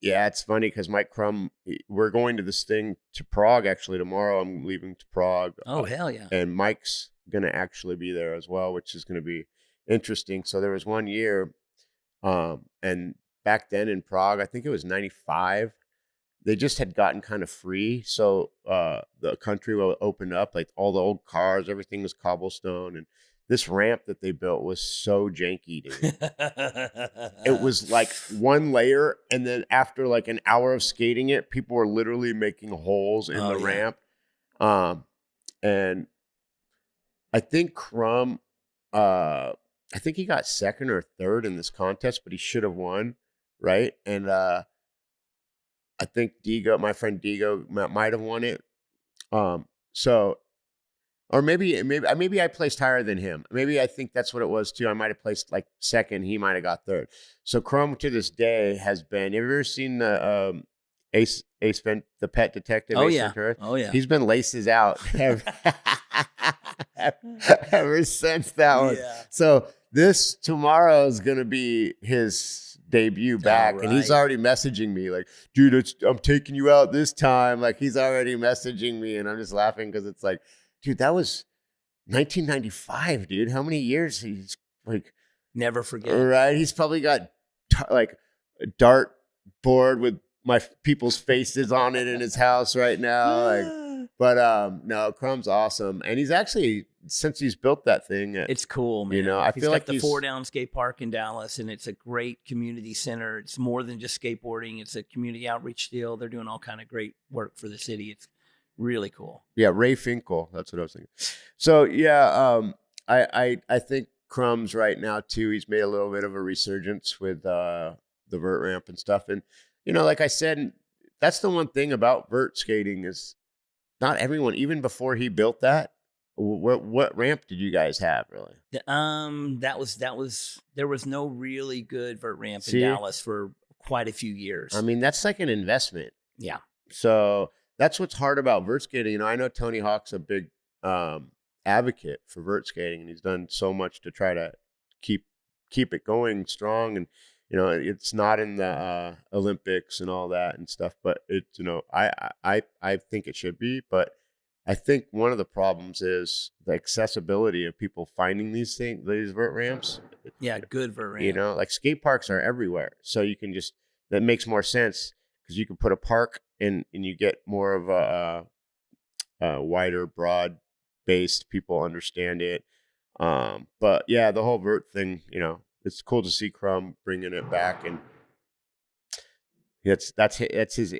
it's funny because Mike Crum, we're going to this thing to Prague actually tomorrow. I'm leaving to Prague. Oh, hell yeah. And Mike's going to actually be there as well, which is going to be interesting. So there was one year, and back then in Prague, I think it was 95. They just had gotten kind of free. So the country will open up, like all the old cars, everything was cobblestone. And this ramp that they built was so janky, dude. It was like one layer. And then after like an hour of skating it, people were literally making holes in the ramp. And I think Crum, I think he got second or third in this contest, but he should have won. Right. And I think my friend Digo might have won it. Or maybe I placed higher than him. Maybe I think that's what it was too. I might have placed like second. He might have got third. So Crum to this day has been. Have you ever seen the Ace the Pet Detective? Oh Ace yeah. Ventura? Oh yeah. He's been laces out ever since that one. Yeah. So this tomorrow is gonna be his debut back, and he's already messaging me like, dude, I'm taking you out this time. Like he's already messaging me, and I'm just laughing because it's like, dude, that was 1995, dude. How many years? He's like, Never forget. right? He's probably got like a dart board with my people's faces on it in his house right now. Like, but no, Crumb's awesome, and he's actually, since he's built that thing, It's cool, man. you know, I He's feel got like the Four Down Skate Park in Dallas, and it's a great community center. It's more than just skateboarding. It's a community outreach deal. They're doing all kind of great work for the city. It's really cool. Yeah, Ray Finkel. That's what I was thinking. So yeah, I think Crumb's right now too. He's made a little bit of a resurgence with the vert ramp and stuff. And you know, like I said, that's the one thing about vert skating is not everyone. Even before he built that, what ramp did you guys have really? That was there was no really good vert ramp See? in Dallas for quite a few years. I mean, that's like an investment. Yeah. So that's what's hard about vert skating. You know, I know Tony Hawk's a big advocate for vert skating, and he's done so much to try to keep it going strong. And you know, it's not in the Olympics and all that and stuff, but it's, you know, I think it should be. But I think one of the problems is the accessibility of people finding these vert ramps. Yeah, good vert ramp. You know, like skate parks are everywhere, so you can just, that makes more sense because you can put a park and you get more of a wider, broad based, people understand it. But yeah, the whole vert thing, you know, it's cool to see Crumb bringing it back, and that's his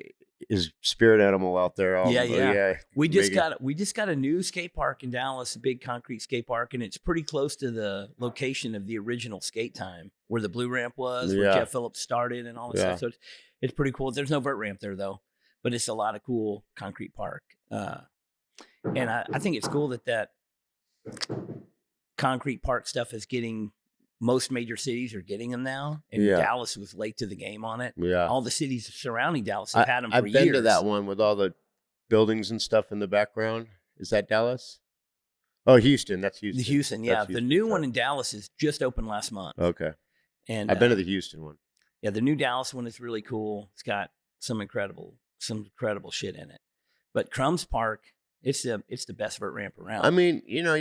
spirit animal out there. Yeah. We just got a new skate park in Dallas, a big concrete skate park, and it's pretty close to the location of the original skate time where the blue ramp was, where Jeff Phillips started and all that stuff. So it's pretty cool. There's no vert ramp there though, but it's a lot of cool concrete park. And I think it's cool that concrete park stuff is getting, most major cities are getting them now, and Dallas was late to the game on it. Yeah, all the cities surrounding Dallas have had them for years. I've been to that one with all the buildings and stuff in the background. Is that Dallas? Oh, Houston. That's Houston. Houston, yeah. The new one in Dallas is just opened last month. Okay. And I've been to the Houston one. Yeah, the new Dallas one is really cool. It's got some incredible shit in it. But Crumb's Park, it's the best vert ramp around. I mean, you know,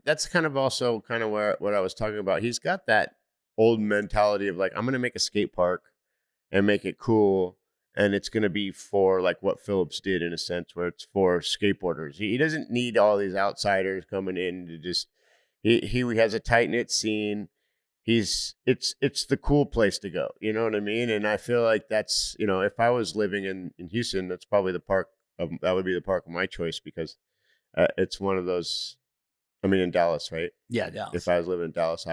that's kind of also kind of what I was talking about. He's got that old mentality of like, I'm going to make a skate park and make it cool, and it's going to be for like what Phillips did in a sense, where it's for skateboarders. He doesn't need all these outsiders coming in to just. He has a tight knit scene. It's the cool place to go. You know what I mean? And I feel like that's, you know, if I was living in Houston, that's probably that would be the park of my choice, because it's one of those. I mean, in Dallas, right? Yeah, Dallas. If I was living in Dallas,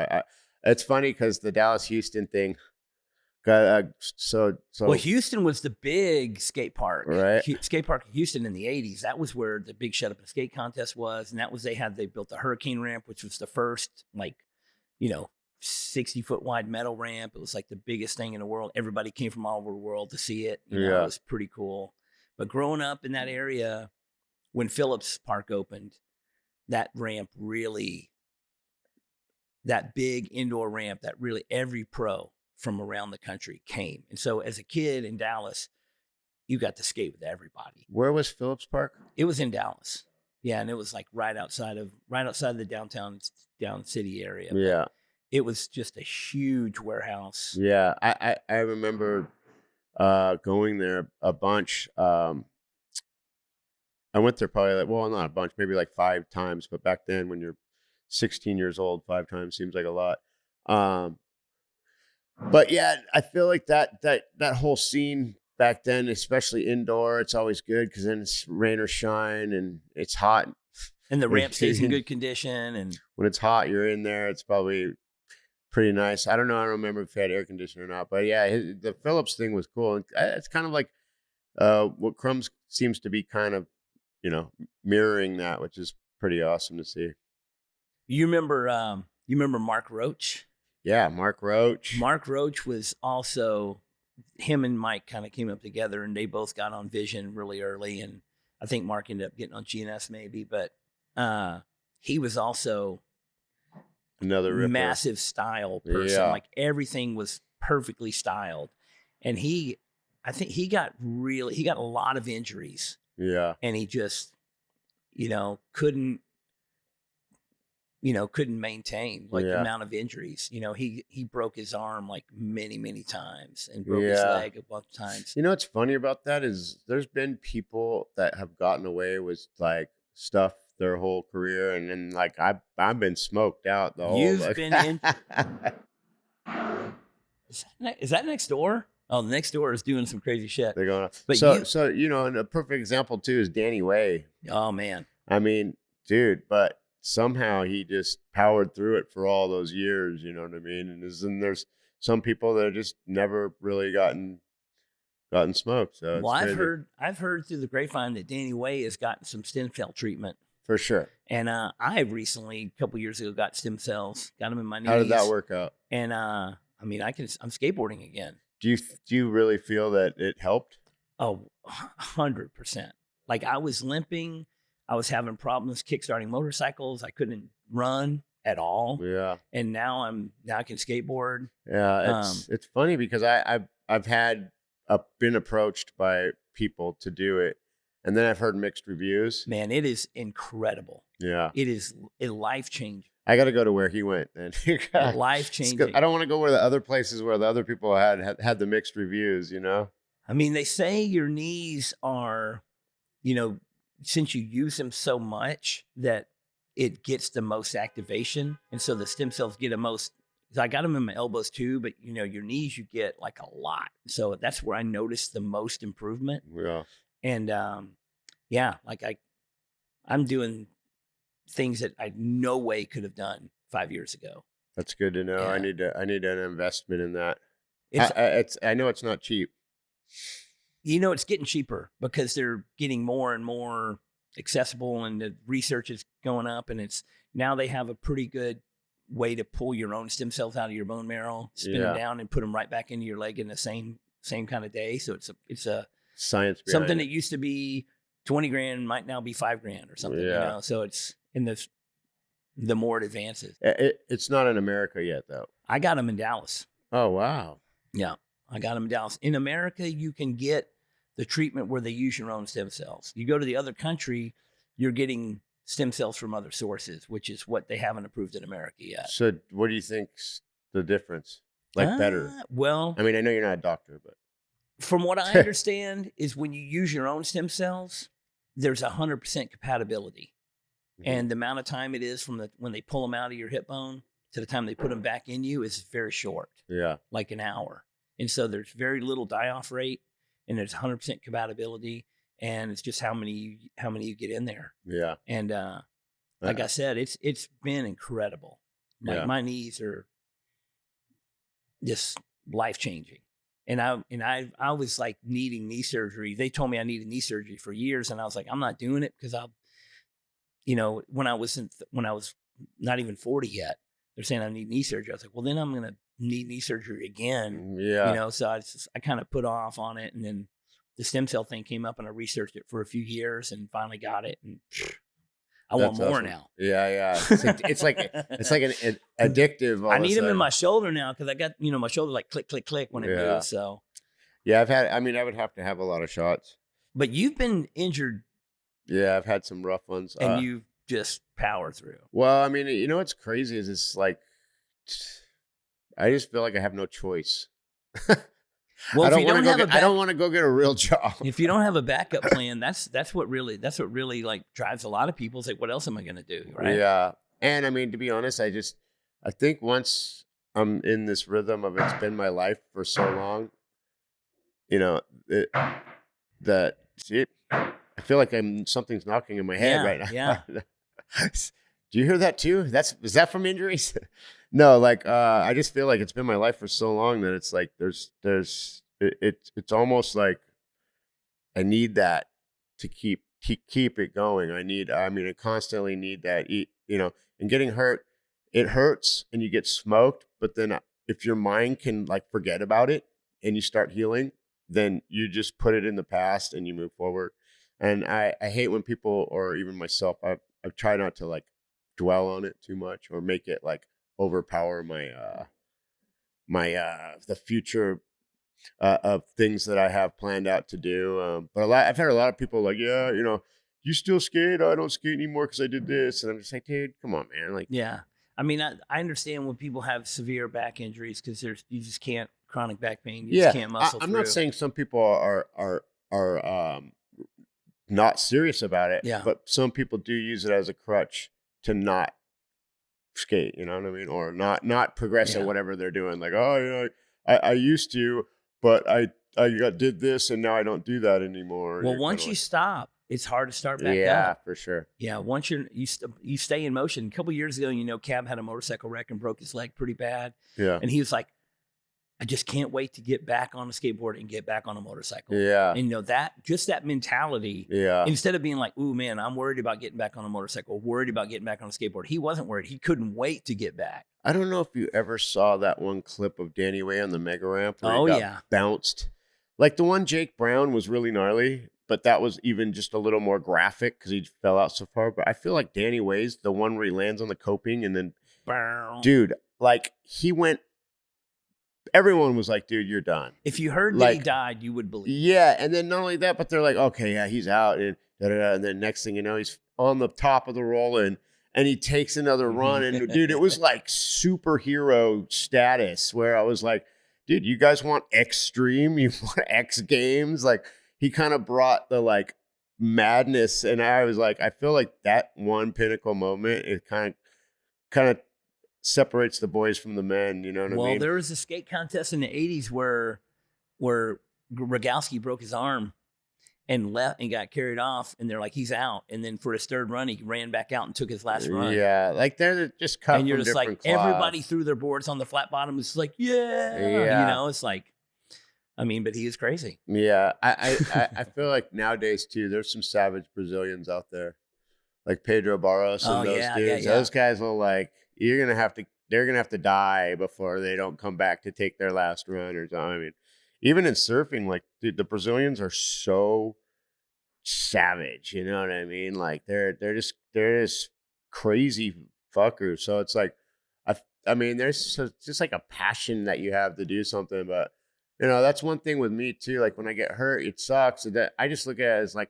it's funny because the Dallas Houston thing got so. Well, Houston was the big skate park, right? Skate park in Houston in the '80s. That was where the big Shut Up and Skate contest was, and that was they built the Hurricane ramp, which was the first 60-foot wide metal ramp. It was like the biggest thing in the world. Everybody came from all over the world to see it. You know, it was pretty cool. But growing up in that area, when Phillips Park opened, that ramp really, that big indoor ramp, that really every pro from around the country came. And so as a kid in Dallas, you got to skate with everybody. Where was Phillips Park? It was in Dallas. Yeah, and it was like right outside of the down city area. Yeah. But it was just a huge warehouse. Yeah, I remember going there a bunch. I went there probably not a bunch, maybe like 5 times. But back then, when you're 16 years old, 5 times seems like a lot. But yeah, I feel like that whole scene back then, especially indoor, it's always good because then it's rain or shine and it's hot. And the ramp stays in good condition. And when it's hot, you're in there. It's probably pretty nice. I don't know. I don't remember if he had air conditioning or not. But yeah, the Phillips thing was cool. And it's kind of like what Crumbs seems to be kind of, mirroring that, which is pretty awesome to see. You remember Mark Roach? Yeah, Mark Roach. Mark Roach was also, him and Mike kind of came up together, and they both got on Vision really early. And I think Mark ended up getting on GNS maybe, but he was also another ripper. Massive style person. Yeah. Like everything was perfectly styled. And I think he got a lot of injuries. Yeah. And he just, couldn't couldn't maintain like the Yeah. amount of injuries. He broke his arm like many, many times and broke his leg a bunch of times. What's funny about that is there's been people that have gotten away with like stuff their whole career, and then like I've been smoked out the whole. You've been injured. Is that next door? Oh, the next door is doing some crazy shit. They're going. But so and a perfect example too is Danny Way. Oh man. I mean, dude, but somehow he just powered through it for all those years. You know what I mean? And there's some people that have just never really gotten smoked. So well, I've heard through the grapevine that Danny Way has gotten some stem cell treatment for sure. And I recently, a couple years ago, got stem cells. Got them in my knees. How did that work out? And I mean, I'm skateboarding again. Do you really feel that it helped? Oh, 100%. Like I was limping. I was having problems kickstarting motorcycles. I couldn't run at all. Yeah. And now I can skateboard. Yeah. It's funny because I've been approached by people to do it, and then I've heard mixed reviews. Man, it is incredible. Yeah. It is life changing. I got to go to where he went, then. Life changing. I don't want to go where the other places where the other people had the mixed reviews. I mean, they say your knees are, since you use them so much that it gets the most activation. And so the stem cells get the most. I got them in my elbows too, but your knees, you get like a lot. So that's where I noticed the most improvement. Yeah. And like I'm doing things that I no way could have done 5 years ago. That's good to know. Yeah. I need an investment in that. It's I know it's not cheap. It's getting cheaper because they're getting more and more accessible, and the research is going up, and now they have a pretty good way to pull your own stem cells out of your bone marrow, spin them down, and put them right back into your leg in the same kind of day. So it's a science behind something it. that used to be $20,000 might now be $5,000 or something. Yeah. So it's in the more it advances. It's not in America yet, though. I got them in Dallas. Oh wow. Yeah, I got them in Dallas. In America, you can get the treatment where they use your own stem cells. You go to the other country, you're getting stem cells from other sources, which is what they haven't approved in America yet. So what do you think's the difference? Like better? Well, I mean, I know you're not a doctor, but from what I understand is when you use your own stem cells, there's 100% compatibility. Mm-hmm. And the amount of time it is from when they pull them out of your hip bone to the time they put them back in you is very short. Yeah. Like an hour. And so there's very little die-off rate, and there's 100% compatibility, and it's just how many you get in there. Yeah. And like I said, it's been incredible. Like my knees are just life-changing. And I was like needing knee surgery. They told me I needed knee surgery for years, and I was like, I'm not doing it because when I was not even 40 yet, they're saying I need knee surgery. I was like, well, then I'm going to need knee surgery again. Yeah. So I kind of put off on it, and then the stem cell thing came up, and I researched it for a few years and finally got it. And I want more now. Yeah. It's like an addictive. I need them in my shoulder now because I got my shoulder like click click click when it moves. So yeah, I would have to have a lot of shots. But you've been injured. Yeah, I've had some rough ones, and you just power through. Well, I mean, what's crazy is it's like I just feel like I have no choice. Well, I don't want to go get a real job. If you don't have a backup plan, that's what really like drives a lot of people. It's like, what else am I going to do? Right? Yeah. And I mean, to be honest, I think once I'm in this rhythm of it's been my life for so long, I feel like something's knocking in my head right now. Yeah. Do you hear that too? Is that from injuries? No, like I just feel like it's been my life for so long that it's like it's almost like I need that to keep it going. I constantly need that. And getting hurt, it hurts and you get smoked. But then if your mind can like forget about it and you start healing, then you just put it in the past and you move forward. And I hate when people, or even myself, I try not to like dwell on it too much or make it like overpower the future of things that I have planned out to do. But I've had a lot of people like, you you still skate? I don't skate anymore because I did this. And I'm just like, dude, come on, man. Like, yeah. I mean, I understand when people have severe back injuries because you just can't chronic back pain. You just can't muscle I'm through. not saying some people are not serious about it. Yeah. But some people do use it as a crutch to not skate. You know what I mean? Or not progress at whatever they're doing. Like, oh, you know, I used to, but I did this and now I don't do that anymore. Well, once you stop, it's hard to start back up. Yeah, for sure. Yeah, once you stay in motion. A couple years ago, Cab had a motorcycle wreck and broke his leg pretty bad. Yeah. And he was like, I just can't wait to get back on a skateboard and get back on a motorcycle. Yeah. And that mentality. Yeah. Instead of being like, ooh, man, I'm worried about getting back on a motorcycle, worried about getting back on a skateboard. He wasn't worried. He couldn't wait to get back. I don't know if you ever saw that one clip of Danny Way on the mega ramp where he got bounced. Like the one Jake Brown was really gnarly, but that was even just a little more graphic because he fell out so far. But I feel like Danny Way's the one where he lands on the coping and then, dude, like he went. Everyone was like, dude, you're done. If you heard that he died, you would believe. Yeah. And then not only that, but they're like, okay, yeah, he's out. And, and then next thing you know, he's on the top of the roll and he takes another run. And dude, it was like superhero status where I was like, dude, you guys want extreme? You want X Games? Like he kind of brought the like madness. And I was like, I feel like that one pinnacle moment, it kind of separates the boys from the men, you know what I mean? Well, there was a skate contest in the 80s where Rogalski broke his arm and left and got carried off, and they're like, he's out. And then for his third run, he ran back out and took his last run. Yeah, like they're just cut and you're from just like, cloths. everybody threw their boards on the flat bottom. It's like, yeah. It's like, I mean, but he is crazy. Yeah, I feel like nowadays too, there's some savage Brazilians out there, like Pedro Barros and those dudes. Those guys will like, they're gonna have to die before they don't come back to take their last run or something. I mean, even in surfing, like dude, the Brazilians are so savage. You know what I mean? Like they're just crazy fuckers. So it's like, I mean, there's just like a passion that you have to do something. But that's one thing with me too. Like when I get hurt, it sucks. That I just look at it as like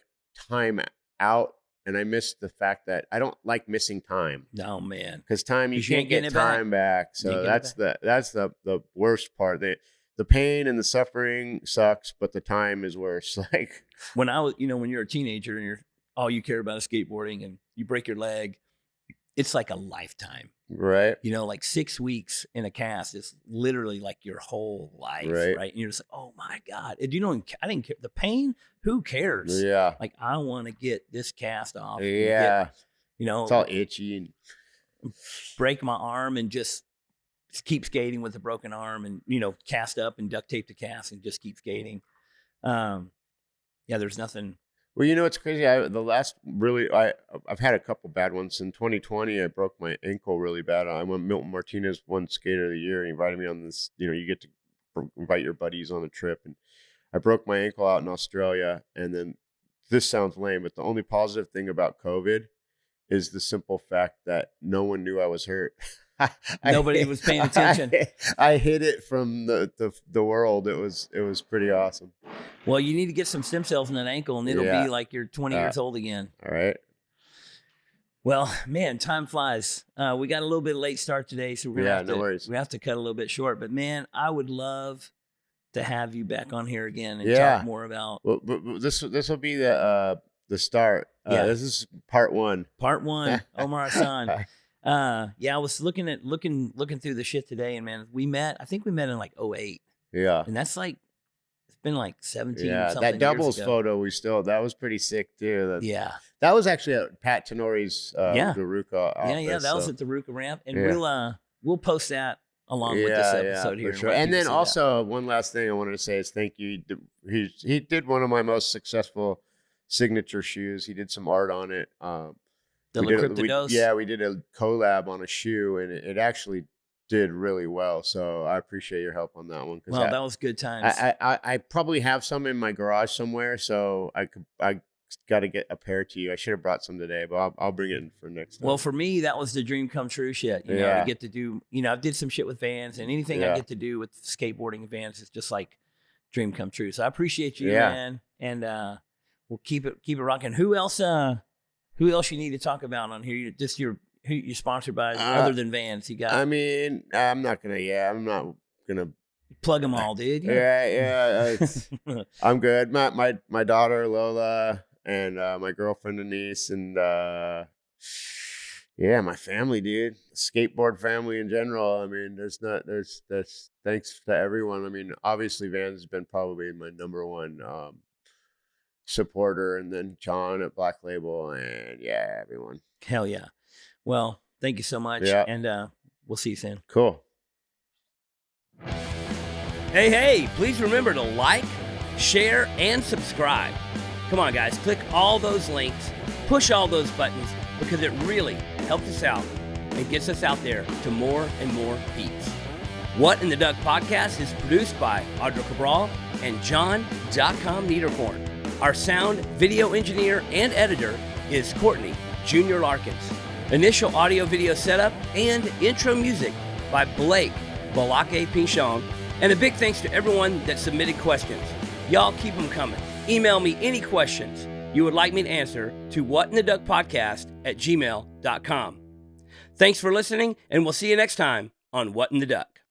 time out. And I miss the fact that I don't like missing time. No, man. Because time, you can't get time back. So that's the worst part. The pain and the suffering sucks, but the time is worse. Like when I was, when you're a teenager and all you care about is skateboarding and you break your leg, it's like a lifetime. Right. Like 6 weeks in a cast is literally like your whole life. Right. And you're just like, oh my God. And I didn't care. The pain, who cares? Yeah. Like I want to get this cast off. Yeah. It's all itchy and break my arm and just keep skating with a broken arm and, cast up and duct tape the cast and just keep skating. There's nothing. Well, it's crazy. I've had a couple bad ones. In 2020, I broke my ankle really bad. Milton Martinez won Skater of the Year. And he invited me on this. You get to invite your buddies on a trip, and I broke my ankle out in Australia. And then this sounds lame, but the only positive thing about COVID is the simple fact that no one knew I was hurt. Nobody was paying attention. I hid it from the world. It was pretty awesome. Well, you need to get some stem cells in that ankle, and it'll be like you're 20 years old again. All right. Well, man, time flies. We got a little bit late start today, so we're gonna have to cut a little bit short. But man, I would love to have you back on here again and talk more about. Well, but this will be the start. This is part one. Part one, Omar Hassan. I was looking through the shit today, and man, I think we met in like 2008. Yeah. And that's like, it's been like 17 something that doubles years ago. photo that was pretty sick too. That was actually at Pat Tenori's Daruka office. That was at the Daruka ramp, and we'll post that along with this episode here. Sure. And then also one last thing I wanted to say is thank you. He did one of my most successful signature shoes. He did some art on it. We did a collab on a shoe, and it actually did really well. So I appreciate your help on that one. Well, that was good times. I probably have some in my garage somewhere, so I got to get a pair to you. I should have brought some today, but I'll bring it in for next time. Well, for me, that was the dream come true shit. To get to do. I did some shit with Vans, and anything I get to do with skateboarding and Vans is just like dream come true. So I appreciate you, man, and we'll keep it rocking. Who else? Who else you need to talk about on here? Just who you're sponsored by other than Vans. You got. I mean, I'm not gonna plug them all, dude. Yeah. I'm good. My daughter Lola and my girlfriend Denise and my family, dude. Skateboard family in general. I mean, there's thanks to everyone. I mean, obviously Vans has been probably my number one supporter, and then John at Black Label, and everyone. Hell yeah. Well, thank you so much. Yeah. And we'll see you soon. Cool. Hey, please remember to like, share, and subscribe. Come on, guys. Click all those links. Push all those buttons because it really helps us out and gets us out there to more and more peeps. What in the Duck podcast is produced by Audra Cabral and John.com Niederkorn. Our sound, video engineer, and editor is Courtney, Jr. Larkins. Initial audio-video setup and intro music by Blake Balake Pinchon. And a big thanks to everyone that submitted questions. Y'all keep them coming. Email me any questions you would like me to answer to whatintheduckpodcast@gmail.com. Thanks for listening, and we'll see you next time on What in the Duck.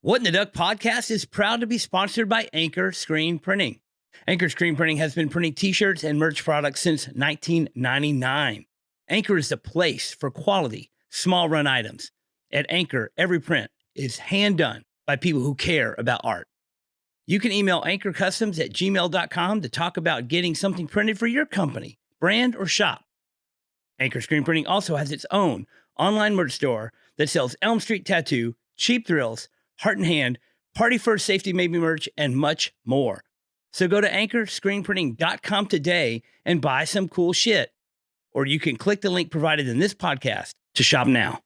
What in the Duck podcast is proud to be sponsored by Anchor Screen Printing. Anchor Screen Printing has been printing t-shirts and merch products since 1999. Anchor is the place for quality, small run items. At Anchor, every print is hand done by people who care about art. You can email anchorcustoms@gmail.com to talk about getting something printed for your company, brand, or shop. Anchor Screen Printing also has its own online merch store that sells Elm Street Tattoo, Cheap Thrills, Heart and Hand, Party First Safety Maybe merch, and much more. So go to anchorscreenprinting.com today and buy some cool shit. Or you can click the link provided in this podcast to shop now.